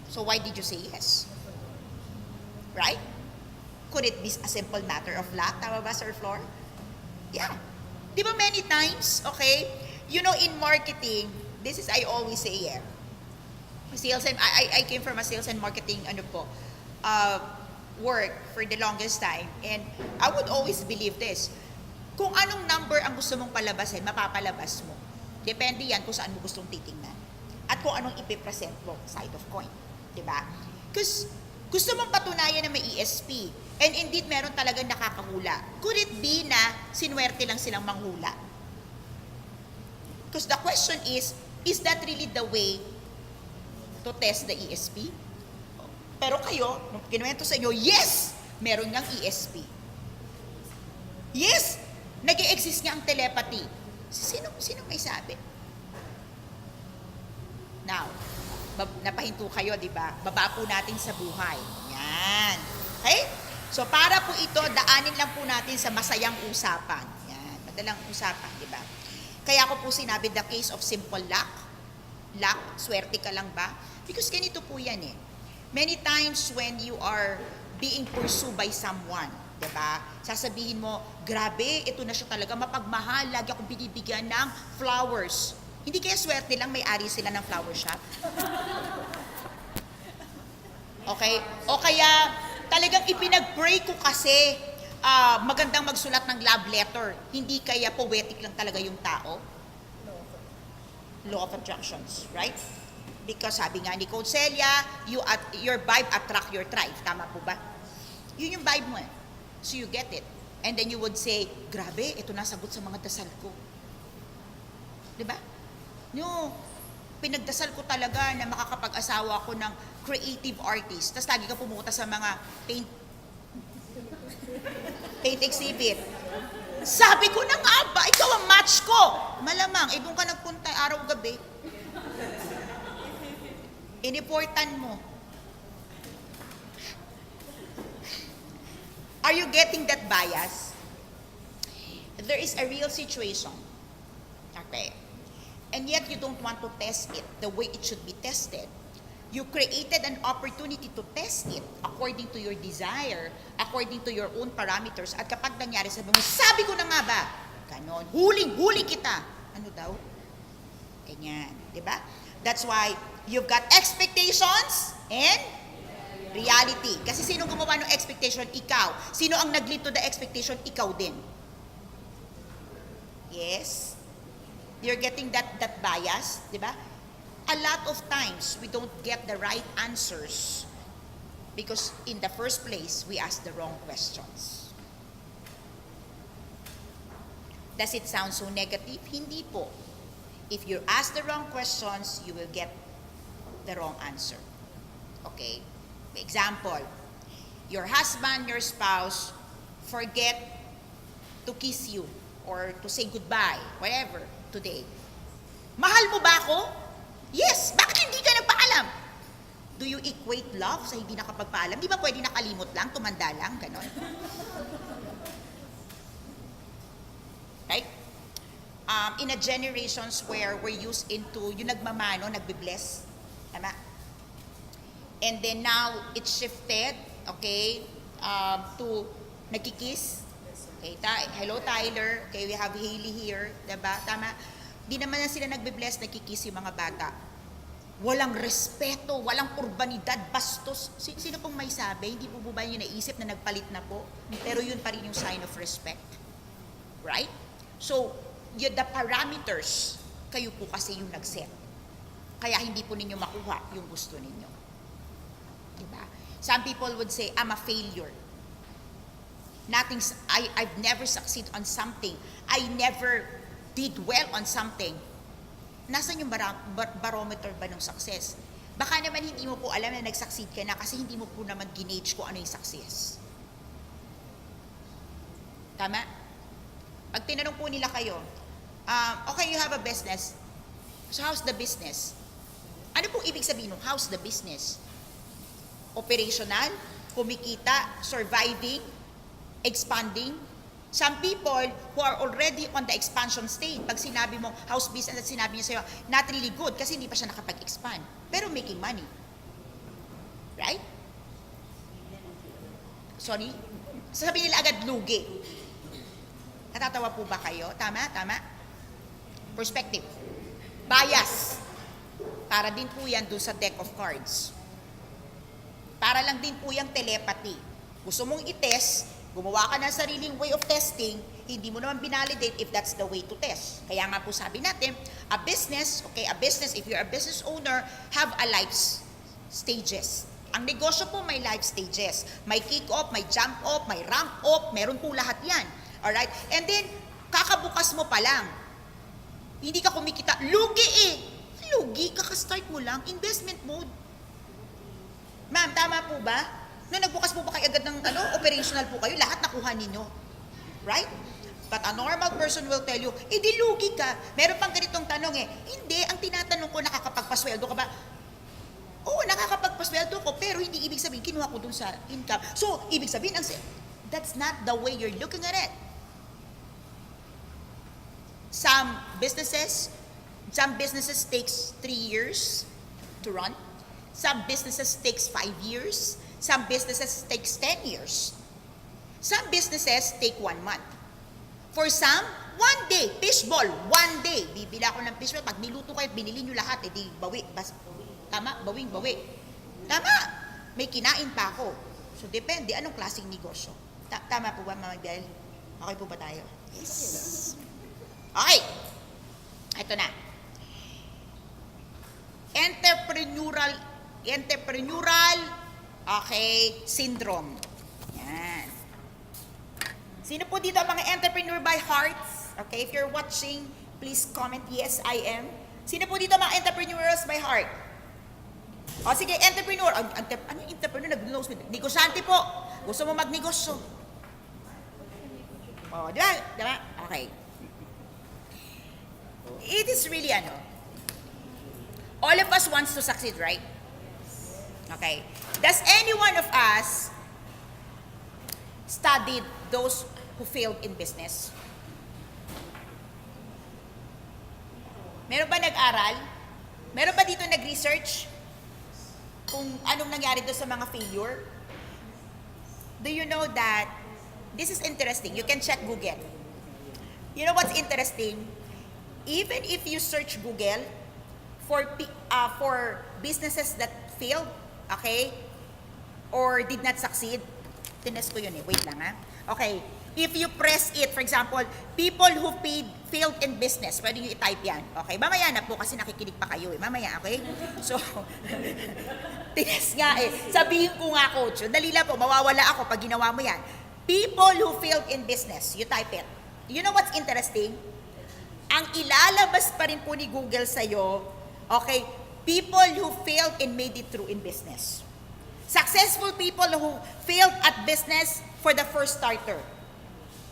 Speaker 1: So why did you say yes? Right? Could it be a simple matter of luck? Tama ba, Sir Flor? Yeah. Di ba many times, okay? You know, in marketing, this is, I always say, yeah. Sales and, I came from a sales and marketing, work for the longest time. And I would always believe this. Kung anong number ang gusto mong palabasin, mapapalabas mo. Depende yan kung saan mo gustong titingnan. At kung anong ipipresent mo, side of coin. Diba? Because gusto mong patunayan na may ESP. And indeed, meron talagang nakakahula. Could it be na sinwerte lang silang manghula? Because the question is that really the way to test the ESP? Pero kayo, nung kinuwento sa inyo, yes! Meron ngang ESP. Yes! Nag-i-exist nga ang telepathy. Sino may sabi? Now, napahinto kayo, di ba? Baba po natin sa buhay. Yan. Okay? So, para po ito, daanin lang po natin sa masayang usapan. Yan. Madalang usapan, di ba? Kaya ako po sinabi, the case of simple luck. Luck, swerte ka lang ba? Because ganito po yan eh. Many times when you are being pursued by someone, di ba? Sasabihin mo, grabe, ito na siya talaga, mapagmahal, lagi akong binibigyan ng flowers. Hindi kaya swerte lang may-ari sila ng flower shop? Okay? O kaya, talagang ipinag-pray ko kasi magandang magsulat ng love letter. Hindi kaya poetic lang talaga yung tao? Law of attractions, right? Because sabi nga ni Coach Celia, your vibe attract your tribe. Tama po ba? Yun yung vibe mo eh. So you get it. And then you would say, grabe, ito na sagot sa mga dasal ko. Diba? No, pinagdasal ko talaga na makakapag-asawa ako ng creative artist. Tapos lagi ka pumunta sa mga paint exhibit. Sabi ko na nga ba, ikaw ang match ko. Malamang, doon ka nagpunta araw-gabi. Iniportan mo. Are you getting that bias? There is a real situation. Okay. And yet you don't want to test it the way it should be tested. You created an opportunity to test it according to your desire, according to your own parameters. At kapag nangyari, sabi ko na nga ba? Ganon. Huling-huli kita. Ano daw? Ganyan. Diba? That's why you've got expectations and reality. Kasi sino gumawa ng expectation? Ikaw. Sino ang nag-lead to the expectation? Ikaw din. Yes? You're getting that bias, di ba? A lot of times, we don't get the right answers because in the first place, we ask the wrong questions. Does it sound so negative? Hindi po. If you ask the wrong questions, you will get the wrong answer. Okay? Example, your husband, your spouse, forget to kiss you or to say goodbye, whatever, today. Mahal mo ba ako? Yes. Bakit hindi ka nagpaalam? Do you equate love sa hindi nakapagpaalam? Di ba pwede nakalimot lang, tumanda lang, ganon? Right? In a generations where we're used into yung nagmamano, nagbe-bless, tama? And then now, it's shifted, okay, to nagkikiss. Okay, hello Tyler, okay, we have Hailey here, diba? Tama? Di naman na sila nagbe-bless, nagkikiss yung mga bata. Walang respeto, walang urbanidad, bastos. Sino pong may sabi? Hindi po ba yung naisip na nagpalit na po? Pero yun pa rin yung sign of respect. Right? So, the parameters, kayo po kasi yung nag-set. Kaya hindi po ninyo makuha yung gusto ninyo. Diba? Some people would say, I'm a failure. I've never succeeded on something. I never did well on something. Nasaan yung barometer ba ng success? Baka naman hindi mo po alam na nag-succeed ka na kasi hindi mo po naman ginage ko ano yung success. Tama? Pag tinanong po nila kayo, okay, you have a business. So how's the business? Ano pong ibig sabihin ng how's the business? Operational, kumikita, surviving, expanding. Some people who are already on the expansion stage, pag sinabi mo house business at sinabi niya sa'yo, not really good kasi hindi pa siya nakapag-expand. Pero making money. Right? Sorry? Sasabihin nila agad lugi. Natatawa po ba kayo? Tama? Tama? Perspective. Bias. Para din po yan dun sa deck of cards. Para lang din po yung telepathy. Gusto mong i-test, gumawa ka ng sariling way of testing, hindi mo naman binalidate if that's the way to test. Kaya nga po sabi natin, a business, if you're a business owner, have a life stages. Ang negosyo po may life stages. May kick-off, may jump-off, may ramp-off, meron po lahat yan. Alright? And then, kakabukas mo pa lang. Hindi ka kumikita. Lugi eh! Lugi, kakastart mo lang. Investment mode. Ma'am, tama po ba? Nung nagbukas po ba kayo agad ng operational po kayo, lahat nakuha ninyo. Right? But a normal person will tell you, di lugi ka. Meron pang ganitong tanong Hindi, ang tinatanong ko, nakakapagpasweldo ka ba? Oo, nakakapagpasweldo ko, pero hindi ibig sabihin, kinuha ko dun sa income. So, ibig sabihin, that's not the way you're looking at it. Some businesses takes 3 years to run. Some businesses takes 5 years. Some businesses takes 10 years. Some businesses take 1 month. For some, 1 day. Fishball, 1 day. Bibila ako ng fishball. Pag niluto kayo, binili nyo lahat, di bawi. Tama? Bawi. Tama. May kinain pa ako. So, depende. Anong klaseng negosyo? Tama po ba, Mama Bel? Okay po ba tayo? Yes. Okay. Ito na. Entrepreneurial syndrome. Yan. Sino po dito ang mga entrepreneur by hearts? Okay, if you're watching, please comment, yes, I am. Sino po dito ang mga entrepreneurs by heart? O sige, entrepreneur. Ano yung entrepreneur? Negosyante po. Gusto mo magnegosyo. O, di ba? Di ba? Okay. It is really all of us wants to succeed, right? Okay. Does any one of us studied those who failed in business? Meron ba nag-aral? Meron ba dito nag-research kung anong nangyari doon sa mga failure? Do you know that this is interesting? You can check Google. You know what's interesting? Even if you search Google for businesses that failed, okay, or did not succeed, tinest ko yun wait lang Okay, if you press it, for example, people who failed in business, pwede nyo i-type yan. Okay, mamaya na po kasi nakikinig pa kayo mamaya, okay? So, tinest nga sabihin ko nga coach, dali lang po, mawawala ako pag ginawa mo yan. People who failed in business, you type it. You know what's interesting? Ang ilalabas pa rin po ni Google sa'yo, okay, People who failed and made it through in business. Successful people who failed at business for the first starter.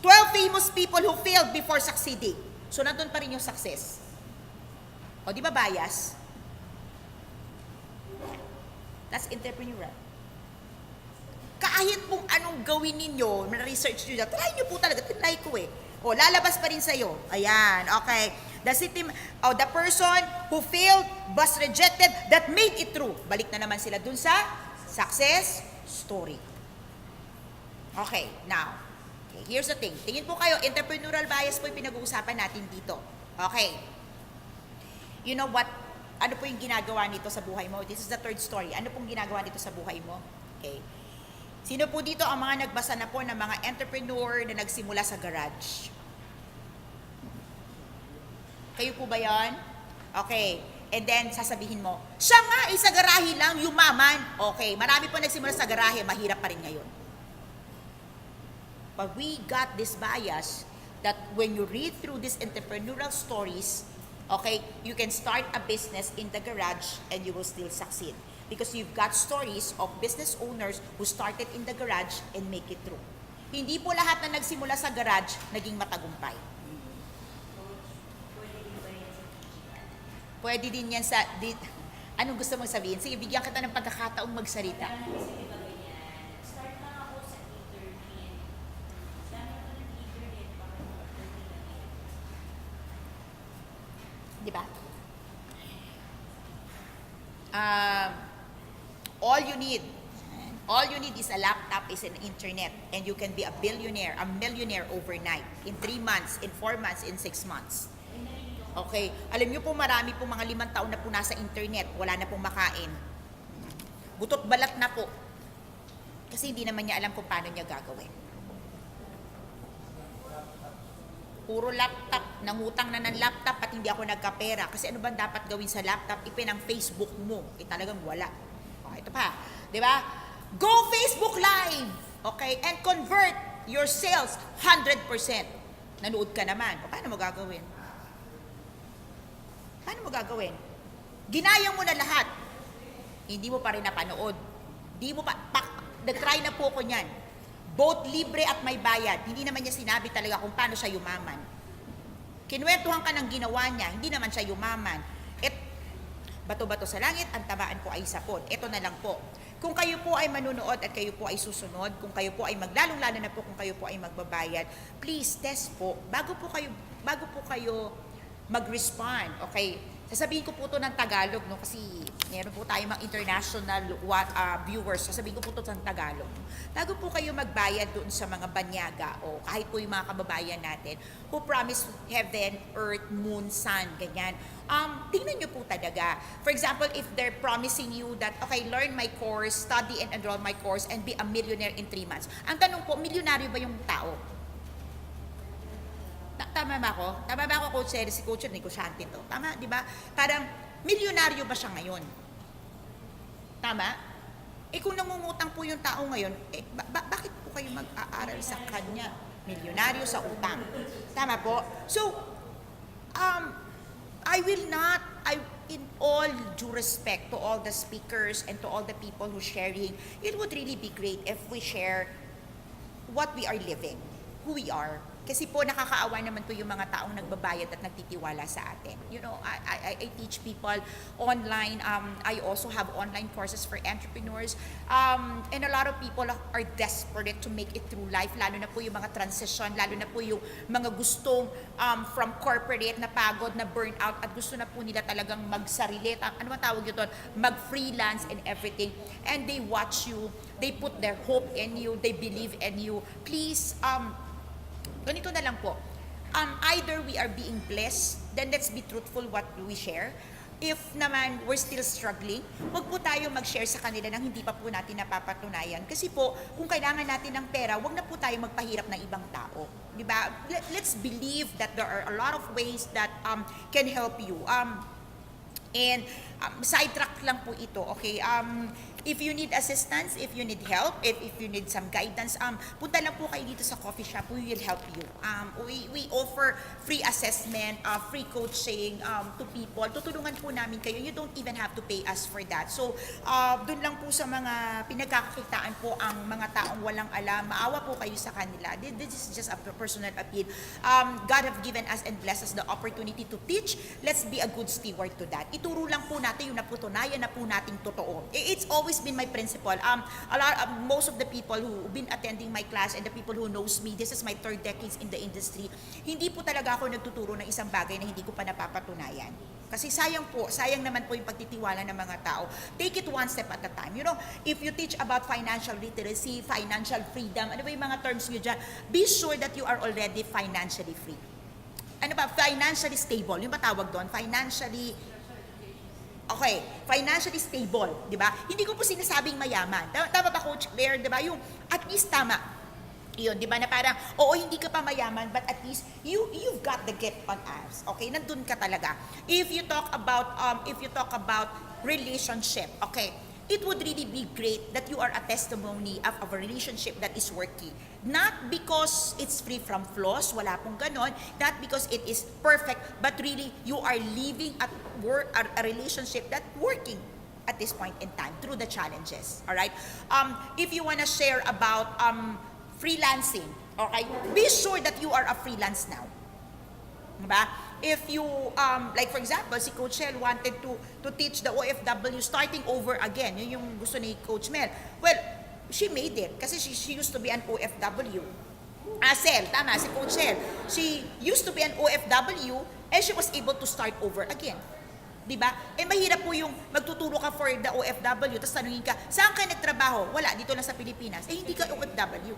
Speaker 1: 12 famous people who failed before succeeding. So, nandun pa rin yung success. O, di ba bias? That's entrepreneurial. Kahit kung anong gawin ninyo, na-research nyo dyan, try nyo po talaga, tinry ko eh. O, lalabas pa rin sa'yo. Ayan, okay. The person who failed, was rejected, that made it through. Balik na naman sila dun sa success story. Okay, now, here's the thing. Tingin po kayo, entrepreneurial bias po yung pinag-uusapan natin dito. Okay. You know what? Ano po yung ginagawa nito sa buhay mo? This is the third story. Ano pong ginagawa nito sa buhay mo? Okay. Sino po dito ang mga nagbasa na po ng mga entrepreneur na nagsimula sa garage? Kayo po ba yan? Okay. And then, sasabihin mo, siya nga, sa garahe lang, yumaman. Okay. Marami po nagsimula sa garahe, mahirap pa rin ngayon. But we got this bias that when you read through these entrepreneurial stories, okay, you can start a business in the garage and you will still succeed. Because you've got stories of business owners who started in the garage and make it through. Hindi po lahat na nagsimula sa garage, naging matagumpay. Pwede din yan sa... Anong gusto mong sabihin? Sige, bigyan kita ng pagkakataong magsalita. Di ba? All you need is a laptop, is an internet, and you can be a billionaire, a millionaire overnight, in 3 months, in 4 months, in 6 months. Okay? Alam niyo po, marami po mga 5 taon na po nasa internet, wala na pong makain. Butot balat na po. Kasi hindi naman niya alam kung paano niya gagawin. Puro laptop, nangutang na ng laptop at hindi ako nagkapera. Kasi ano ba dapat gawin sa laptop? Ipin ang Facebook mo. Talagang wala. Okay, ito pa. Di ba? Go Facebook Live! Okay? And convert your sales 100%. Nanood ka naman. Paano mo gagawin? Paano mo gagawin? Ginaya mo na lahat. Hindi mo pa rin napanood. Hindi mo nag-try na po ko niyan. Both libre at may bayad. Hindi naman niya sinabi talaga kung paano siya yumaman. Kinuwentuhan ka ng ginawa niya, hindi naman siya yumaman. Bato-bato sa langit, ang tamaan po ay sapot. Ito na lang po. Kung kayo po ay manunood at kayo po ay susunod, kung kayo po ay maglalong-lalo na po kung kayo po ay magbabayad, please test po bago po kayo mag-respond. Okay? Sasabihin ko po ito ng Tagalog, no? Kasi meron po tayong mga international viewers. Sasabihin ko po ito ng Tagalog. Bago po kayo magbayad doon sa mga banyaga o kahit po yung mga kababayan natin who promise heaven, earth, moon, sun, ganyan. Tingnan nyo po talaga. For example, if they're promising you that, okay, learn my course, study and enroll my course, and be a millionaire in 3 months. Ang tanong po, milyonaryo ba yung tao? Tama ba ako? Tama ba ako, Coach Sherry? Si Coach negosyante to. Tama, di ba? Parang, milyonaryo ba siya ngayon? Tama? Kung nangungutang po yung tao ngayon, bakit po kayo mag-aaral sa kanya? Milyonaryo sa utang. Tama po? So, in all due respect to all the speakers and to all the people who sharing, it would really be great if we share what we are living, who we are. Kasi po nakakaawa naman po yung mga taong nagbabayad at nagtitiwala sa atin. You know, I teach people online. I also have online courses for entrepreneurs. And a lot of people are desperate to make it through life, lalo na po yung mga transition, lalo na po yung mga gustong from corporate na pagod, na burnout, at gusto na po nila talagang magsarili. Ano man tawag yun doon? Mag-freelance and everything. And they watch you. They put their hope in you. They believe in you. Please, ganito na lang po. Either we are being blessed, then let's be truthful what we share. If naman we're still struggling, huwag po tayo mag-share sa kanila nang hindi pa po natin napapatunayan. Kasi po, kung kailangan natin ng pera, huwag na po tayo magpahirap ng ibang tao. Diba? Let's believe that there are a lot of ways that can help you. And sidetrack lang po ito, okay? If you need assistance, if you need help, if you need some guidance, punta lang po kayo dito sa coffee shop. We will help you. We offer free assessment, free coaching to people. Tutulungan po namin kayo. You don't even have to pay us for that. So, dun lang po sa mga pinagkakakitaan po ang mga taong walang alam. Maawa po kayo sa kanila. This is just a personal appeal. God have given us and blessed us the opportunity to teach. Let's be a good steward to that. Ituro lang po natin yung naputunayan na po nating totoo. It's always been my principle. Most of the people who've been attending my class and the people who knows me, this is my 3rd decades in the industry, hindi po talaga ako nagtuturo ng isang bagay na hindi ko pa napapatunayan. Kasi sayang naman po yung pagtitiwala ng mga tao. Take it one step at a time. You know, if you teach about financial literacy, financial freedom, ano ba yung mga terms nyo dyan, be sure that you are already financially free. Ano ba? Financially stable. Yung matawag doon? Financially stable, di ba? Hindi ko po sinasabing mayaman. Tama ba, Coach Claire, di ba? Yung at least tama. Yun, di ba, na parang, oo, hindi ka pa mayaman, but at least you've got the get on us. Okay, nandun ka talaga. If you talk about relationship, okay, it would really be great that you are a testimony of a relationship that is working. Not because it's free from flaws, wala pong ganon, not because it is perfect, but really you are living at work a relationship that working at this point in time through the challenges. All right. If you wanna share about freelancing, okay, be sure that you are a freelance now. Diba? If you, like for example, si Coach Shell wanted to teach the OFW starting over again, yun yung gusto ni Coach Mel. Well, she made it kasi she used to be an OFW. Sel, tama, si Coach Shell. She used to be an OFW and she was able to start over again. Diba? Eh mahirap po yung magtuturo ka for the OFW, tapos tanungin ka, saan ka nagtrabaho? Wala, dito lang sa Pilipinas. Eh hindi ka OFW.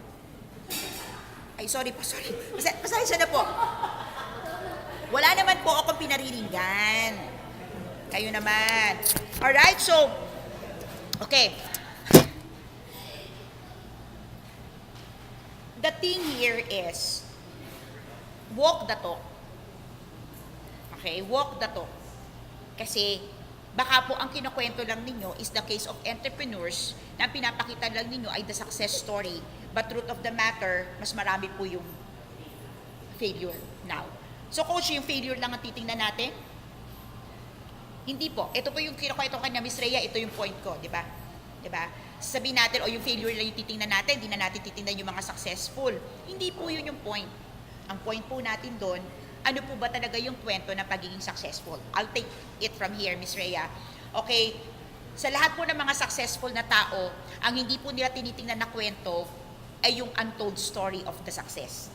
Speaker 1: Ay, sorry. Pasensya na po. Wala naman po akong pinariringgan. Kayo naman. Alright, so, okay. The thing here is, walk the talk. Okay, walk the talk. Kasi, baka po ang kinukwento lang ninyo is the case of entrepreneurs na pinapakita lang ninyo ay the success story. But truth of the matter, mas marami po yung failure now. So, Coach, yung failure lang ang titingnan natin? Hindi po. Ito po yung kinukwento ka na Miss Rhea, ito yung point ko, di ba? Di ba? Sabihin natin, o yung failure lang yung titingnan natin, hindi na natin titingnan yung mga successful. Hindi po yun yung point. Ang point po natin doon, ano po ba talaga yung kwento na pagiging successful? I'll take it from here, Miss Rhea. Okay, sa lahat po ng mga successful na tao, ang hindi po nila tinitingnan na kwento ay yung untold story of the success.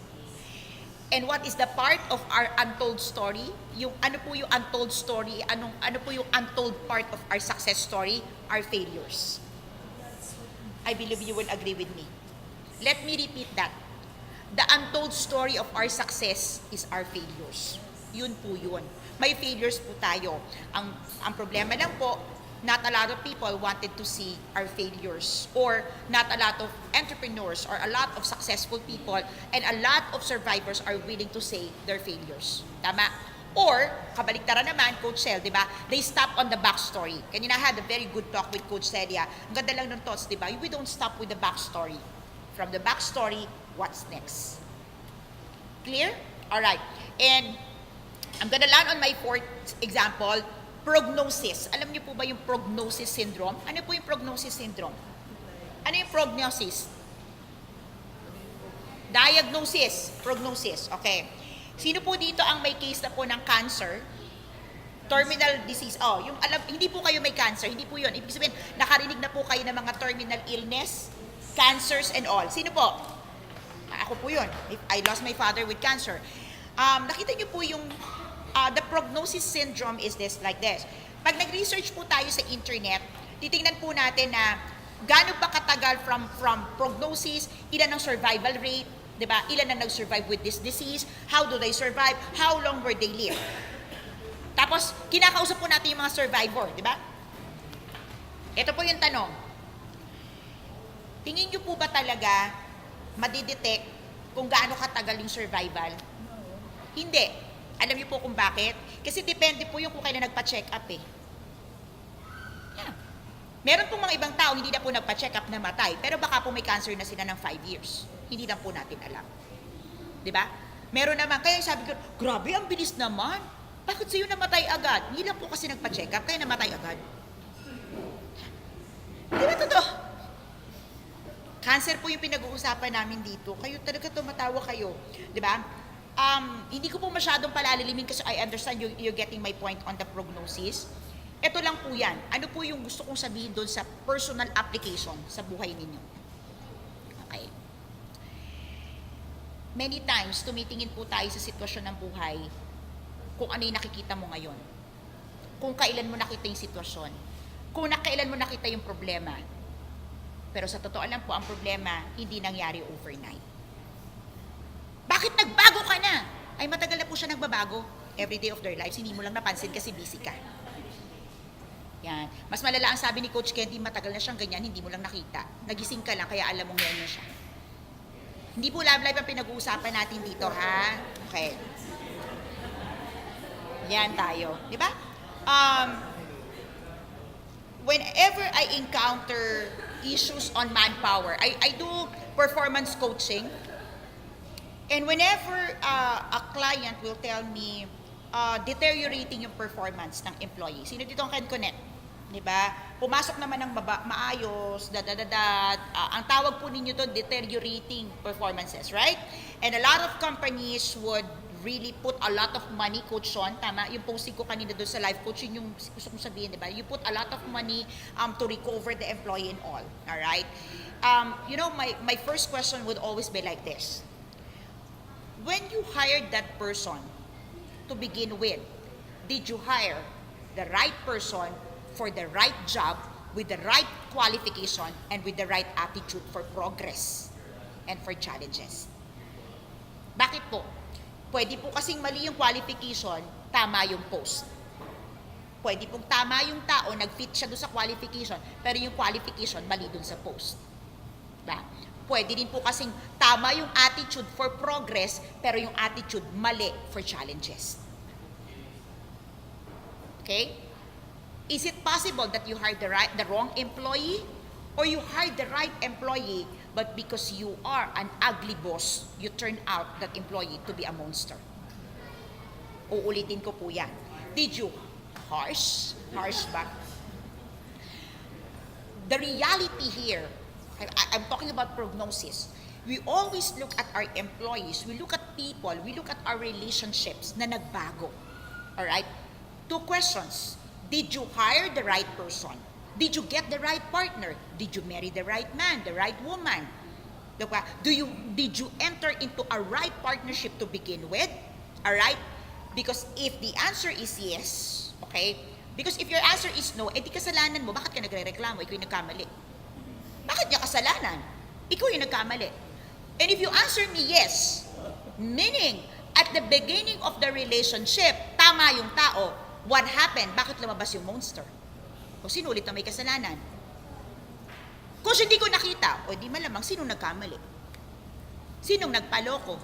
Speaker 1: And what is the part of our untold story? Yung ano po yung untold story? Ano po yung untold part of our success story? Our failures. I believe you will agree with me. Let me repeat that. The untold story of our success is our failures. Yun po yun. May failures po tayo. Ang problema lang po, not a lot of people wanted to see our failures, or not a lot of entrepreneurs or a lot of successful people and a lot of survivors are willing to say their failures. Tama? Or, kabaliktaran naman, Coach Shell, di ba? They stop on the backstory. Kanina I had a very good talk with Coach Celia. Ang ganda lang ng thoughts, di ba? We don't stop with the backstory. From the backstory, what's next? Clear? Alright. And I'm gonna land on my 4th example, prognosis. Alam niyo po ba yung prognosis syndrome? Ano po yung prognosis syndrome? Ano yung prognosis? Diagnosis. Prognosis. Okay. Sino po dito ang may case na po ng cancer? Terminal disease. Oh, yung alam, hindi po kayo may cancer. Hindi po yun. Ibig sabihin, nakarinig na po kayo ng mga terminal illness, cancers and all. Sino po? Ako po yun. I lost my father with cancer. Nakita niyo po yung the prognosis syndrome is like this. Pag nag-research po tayo sa internet, titingnan po natin na gaano ba katagal from prognosis, ilan ang survival rate, di ba? Ilan ang nag-survive with this disease, how do they survive, how long were they live. Tapos, kinakausap po natin yung mga survivor, di ba? Ito po yung tanong. Tingin niyo po ba talaga madidetect kung gaano katagal yung survival? Hindi. Alam niyo po kung bakit? Kasi depende po yung kung kailan nagpa-check up eh. Yeah. Meron pong mga ibang tao, hindi na po nagpa-check up na matay, pero baka po may cancer na sila ng 5 years. Hindi lang po natin alam. Di ba? Meron naman, kaya sabi ko, grabe, ang bilis naman. Bakit sa'yo namatay agad? Hindi lang po kasi nagpa-check up, kaya namatay agad. Di ba totoo? Cancer po yung pinag-uusapan namin dito. Kayo talaga tumatawa kayo. Di ba? Hindi ko po masyadong palalilimin kasi I understand you're getting my point on the prognosis. Ito lang po yan. Ano po yung gusto kong sabihin doon sa personal application sa buhay ninyo? Okay. Many times, tumitingin po tayo sa sitwasyon ng buhay kung ano yung nakikita mo ngayon. Kung kailan mo nakita yung sitwasyon. Kung kailan mo nakita yung problema. Pero sa totoo lang po, ang problema hindi nangyari overnight. Bakit nagbago ka na? Ay matagal na po siya nagbabago. Every day of their lives, hindi mo lang napansin kasi busy ka. Yan. Mas malala ang sabi ni Coach Candy, matagal na siyang ganyan, hindi mo lang nakita. Nagising ka lang, kaya alam mong ganyan siya. Hindi po love life ang pinag-uusapan natin dito, ha? Okay. Yan tayo. Di ba? Whenever I encounter issues on manpower, I do performance coaching. And whenever a client will tell me, deteriorating yung performance ng employee, sino dito ang can connect? Diba? Pumasok naman ng maayos, ang tawag po ninyo to, deteriorating performances, right? And a lot of companies would really put a lot of money, Coach Sean, tama? Yung posting ko kanina doon sa live coaching, yung gusto kong sabihin, diba? You put a lot of money to recover the employee and all right? You know, my first question would always be like this. When you hired that person to begin with, did you hire the right person for the right job, with the right qualification, and with the right attitude for progress and for challenges? Bakit po? Pwede po kasing mali yung qualification, tama yung post. Pwede pong tama yung tao, nag-fit siya doon sa qualification, pero yung qualification mali doon sa post. Diba? Pwede din po kasing tama yung attitude for progress, pero yung attitude mali for challenges. Okay? Is it possible that you hired the wrong employee, or you hired the right employee, but because you are an ugly boss, you turn out that employee to be a monster? Uulitin ko po yan. Did you harsh ba? The reality here, I'm talking about prognosis. We always look at our employees, we look at people, we look at our relationships na nagbago. Alright? 2 questions. Did you hire the right person? Did you get the right partner? Did you marry the right man, the right woman? Diba? Did you enter into a right partnership to begin with? Alright? Because if the answer is yes, okay? Because if your answer is no, di kasalanan mo, bakit ka nagre-reklamo? Ikaw yung nagkamali. Bakit niya kasalanan? Ikaw yung nagkamali. And if you answer me yes, meaning at the beginning of the relationship, tama yung tao, what happened? Bakit lumabas yung monster? O sino ulit na may kasalanan? Kung hindi ko nakita, o di malamang sinong nagkamali? Sinong nagpaloko?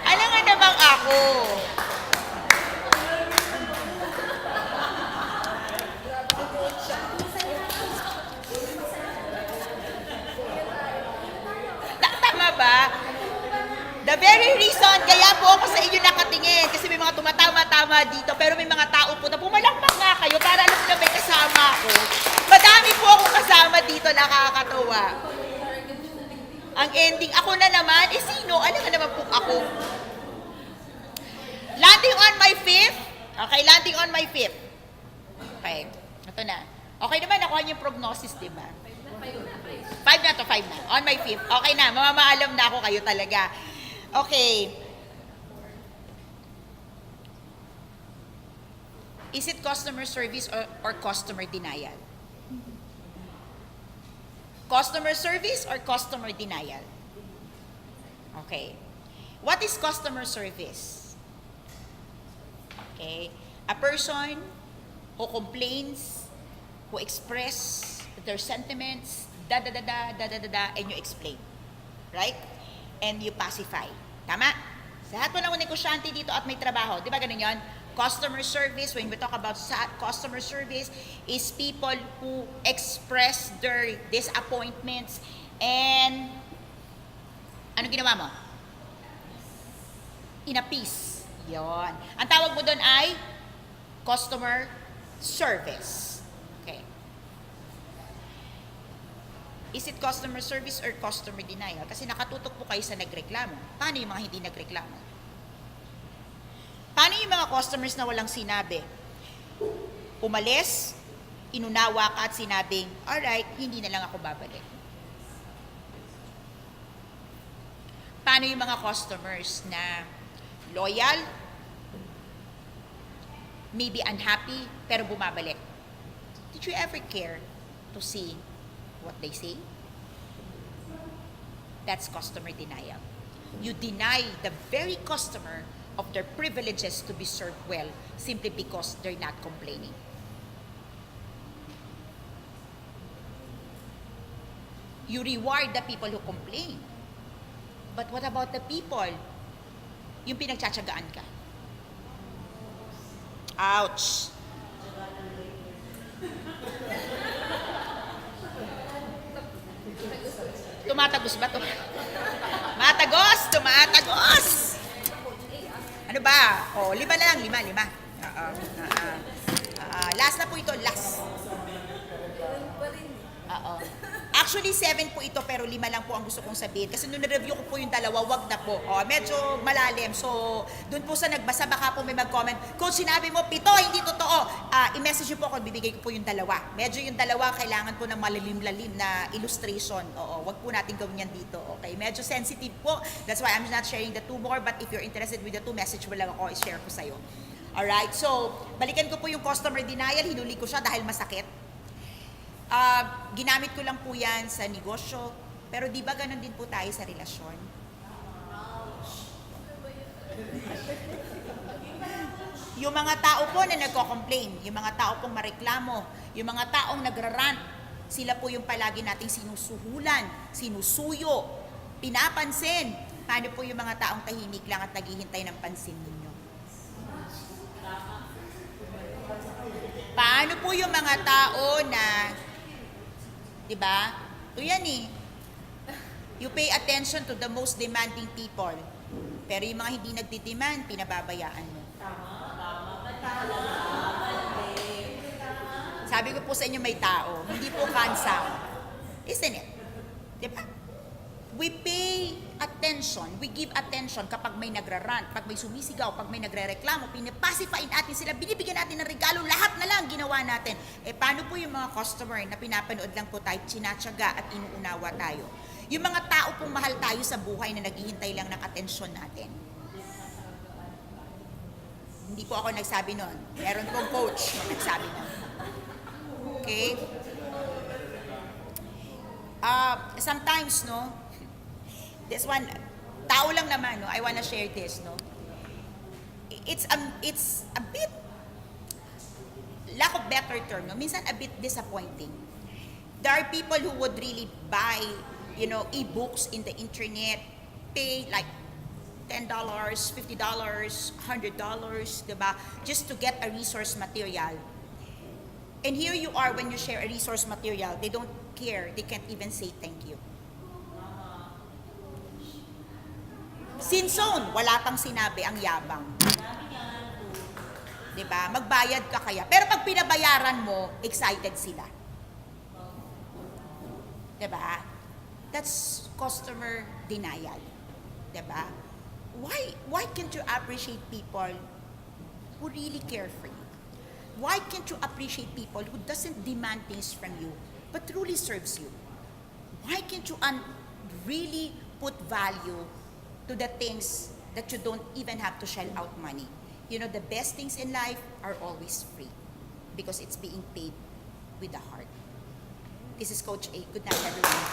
Speaker 1: Alam nga namang ako. Tama ba? The very reason, kaya po ako sa inyo nakatingin, kasi may mga tumatama-tama dito, pero may mga tao po na pumalakpak nga kayo para alam na may kasama ako. Madami po akong kasama dito, nakakatuwa. Ang ending, ako na naman, sino? Alam nga naman po ako. Landing on my fifth. Okay, landing on my fifth. Okay, ito na. Okay naman, nakuha niyo yung prognosis, di ba? 5 na. On my fifth. Okay na, mamamaalam na ako kayo talaga. Okay. Is it customer service or customer denial? Customer service or customer denial? Okay. What is customer service? Okay. A person who complains, who express their sentiments, and you explain. Right? And you pacify. Tama? Sa lahat po ng negosyante dito at may trabaho, di ba ganun yun? Customer service, when we talk about customer service, is people who express their disappointments and ano ginawa mo? Inappease. Yon. Ang tawag mo doon ay customer service. Okay. Is it customer service or customer denial? Kasi nakatutok po kayo sa nagreklamo. Paano yung mga hindi nagreklamo? Paano yung mga customers na walang sinabi? Umalis, inunawa ka at sinabing, alright, hindi na lang ako babalik. Paano yung mga customers na loyal, maybe unhappy, pero bumabalik? Did you ever care to see what they say? That's customer denial. You deny the very customer of their privileges to be served well simply because they're not complaining. You reward the people who complain. But what about the people? Yung pinagtsatsagaan ka. Ouch! Tumatagos ba to? Tumatagos! Ano ba? Oh, 5 na lang, 5. Last na po ito, last. Oo. Actually, 7 po ito, pero 5 lang po ang gusto kong sabihin. Kasi nung na-review ko po yung dalawa, wag na po. Oh, medyo malalim. So, dun po sa nagbasa, baka po may mag-comment, Coach, sinabi mo, 7, hindi totoo. I-message nyo po ako, bibigay ko po yung dalawa. Medyo yung dalawa, kailangan po ng malalim-lalim na illustration. Oo, wag po natin gawin yan dito. Okay, medyo sensitive po. That's why I'm not sharing the 2 more. But if you're interested with the 2, message mo lang ako, i-share ko sa'yo. Alright, so, balikan ko po yung customer denial. Hinuli ko siya dahil masakit. Ginamit ko lang po yan sa negosyo, pero di ba ganun din po tayo sa relasyon? Yung mga tao po na nagko-complain, yung mga tao pong mareklamo, yung mga taong nagrarant, sila po yung palagi nating sinusuhulan, sinusuyo, pinapansin. Paano po yung mga taong tahimik lang at naghihintay ng pansin ninyo? Paano po yung mga tao na diba? Ito yan eh. You pay attention to the most demanding people. Pero yung mga hindi nagdi-demand, pinababayaan mo. Sabi ko po sa inyo may tao, hindi po kansa. Isn't it? Diba? We pay attention, we give attention kapag may nagrarant, pag may sumisigaw, pag may nagre-reklamo, pinapacify natin sila, binibigyan natin ng regalo, lahat na lang ginawa natin. Paano po yung mga customer na pinapanood lang po tayo, sinatsaga at inuunawa tayo? Yung mga tao pong mahal tayo sa buhay na naghihintay lang ng atensyon natin. Hindi po ako nagsabi nun. Meron pong coach na nagsabi nun. Okay? Sometimes, no, this one, tao lang naman, no? I wanna share this, no? It's a bit, lack of better term, no? Minsan a bit disappointing. There are people who would really buy, e-books in the internet, pay like $10, $50, $100, diba? Just to get a resource material. And here you are when you share a resource material, they don't care, they can't even say thank you. Sinson, wala tang sinabi, ang yabang. Diba? Magbayad ka kaya. Pero pag pinabayaran mo, excited sila. Diba? That's customer denial. Diba? Why can't you appreciate people who really care for you? Why can't you appreciate people who doesn't demand things from you, but truly serves you? Why can't you really put value to the things that you don't even have to shell out money? The best things in life are always free because it's being paid with the heart. This is Coach A. Good night, everyone.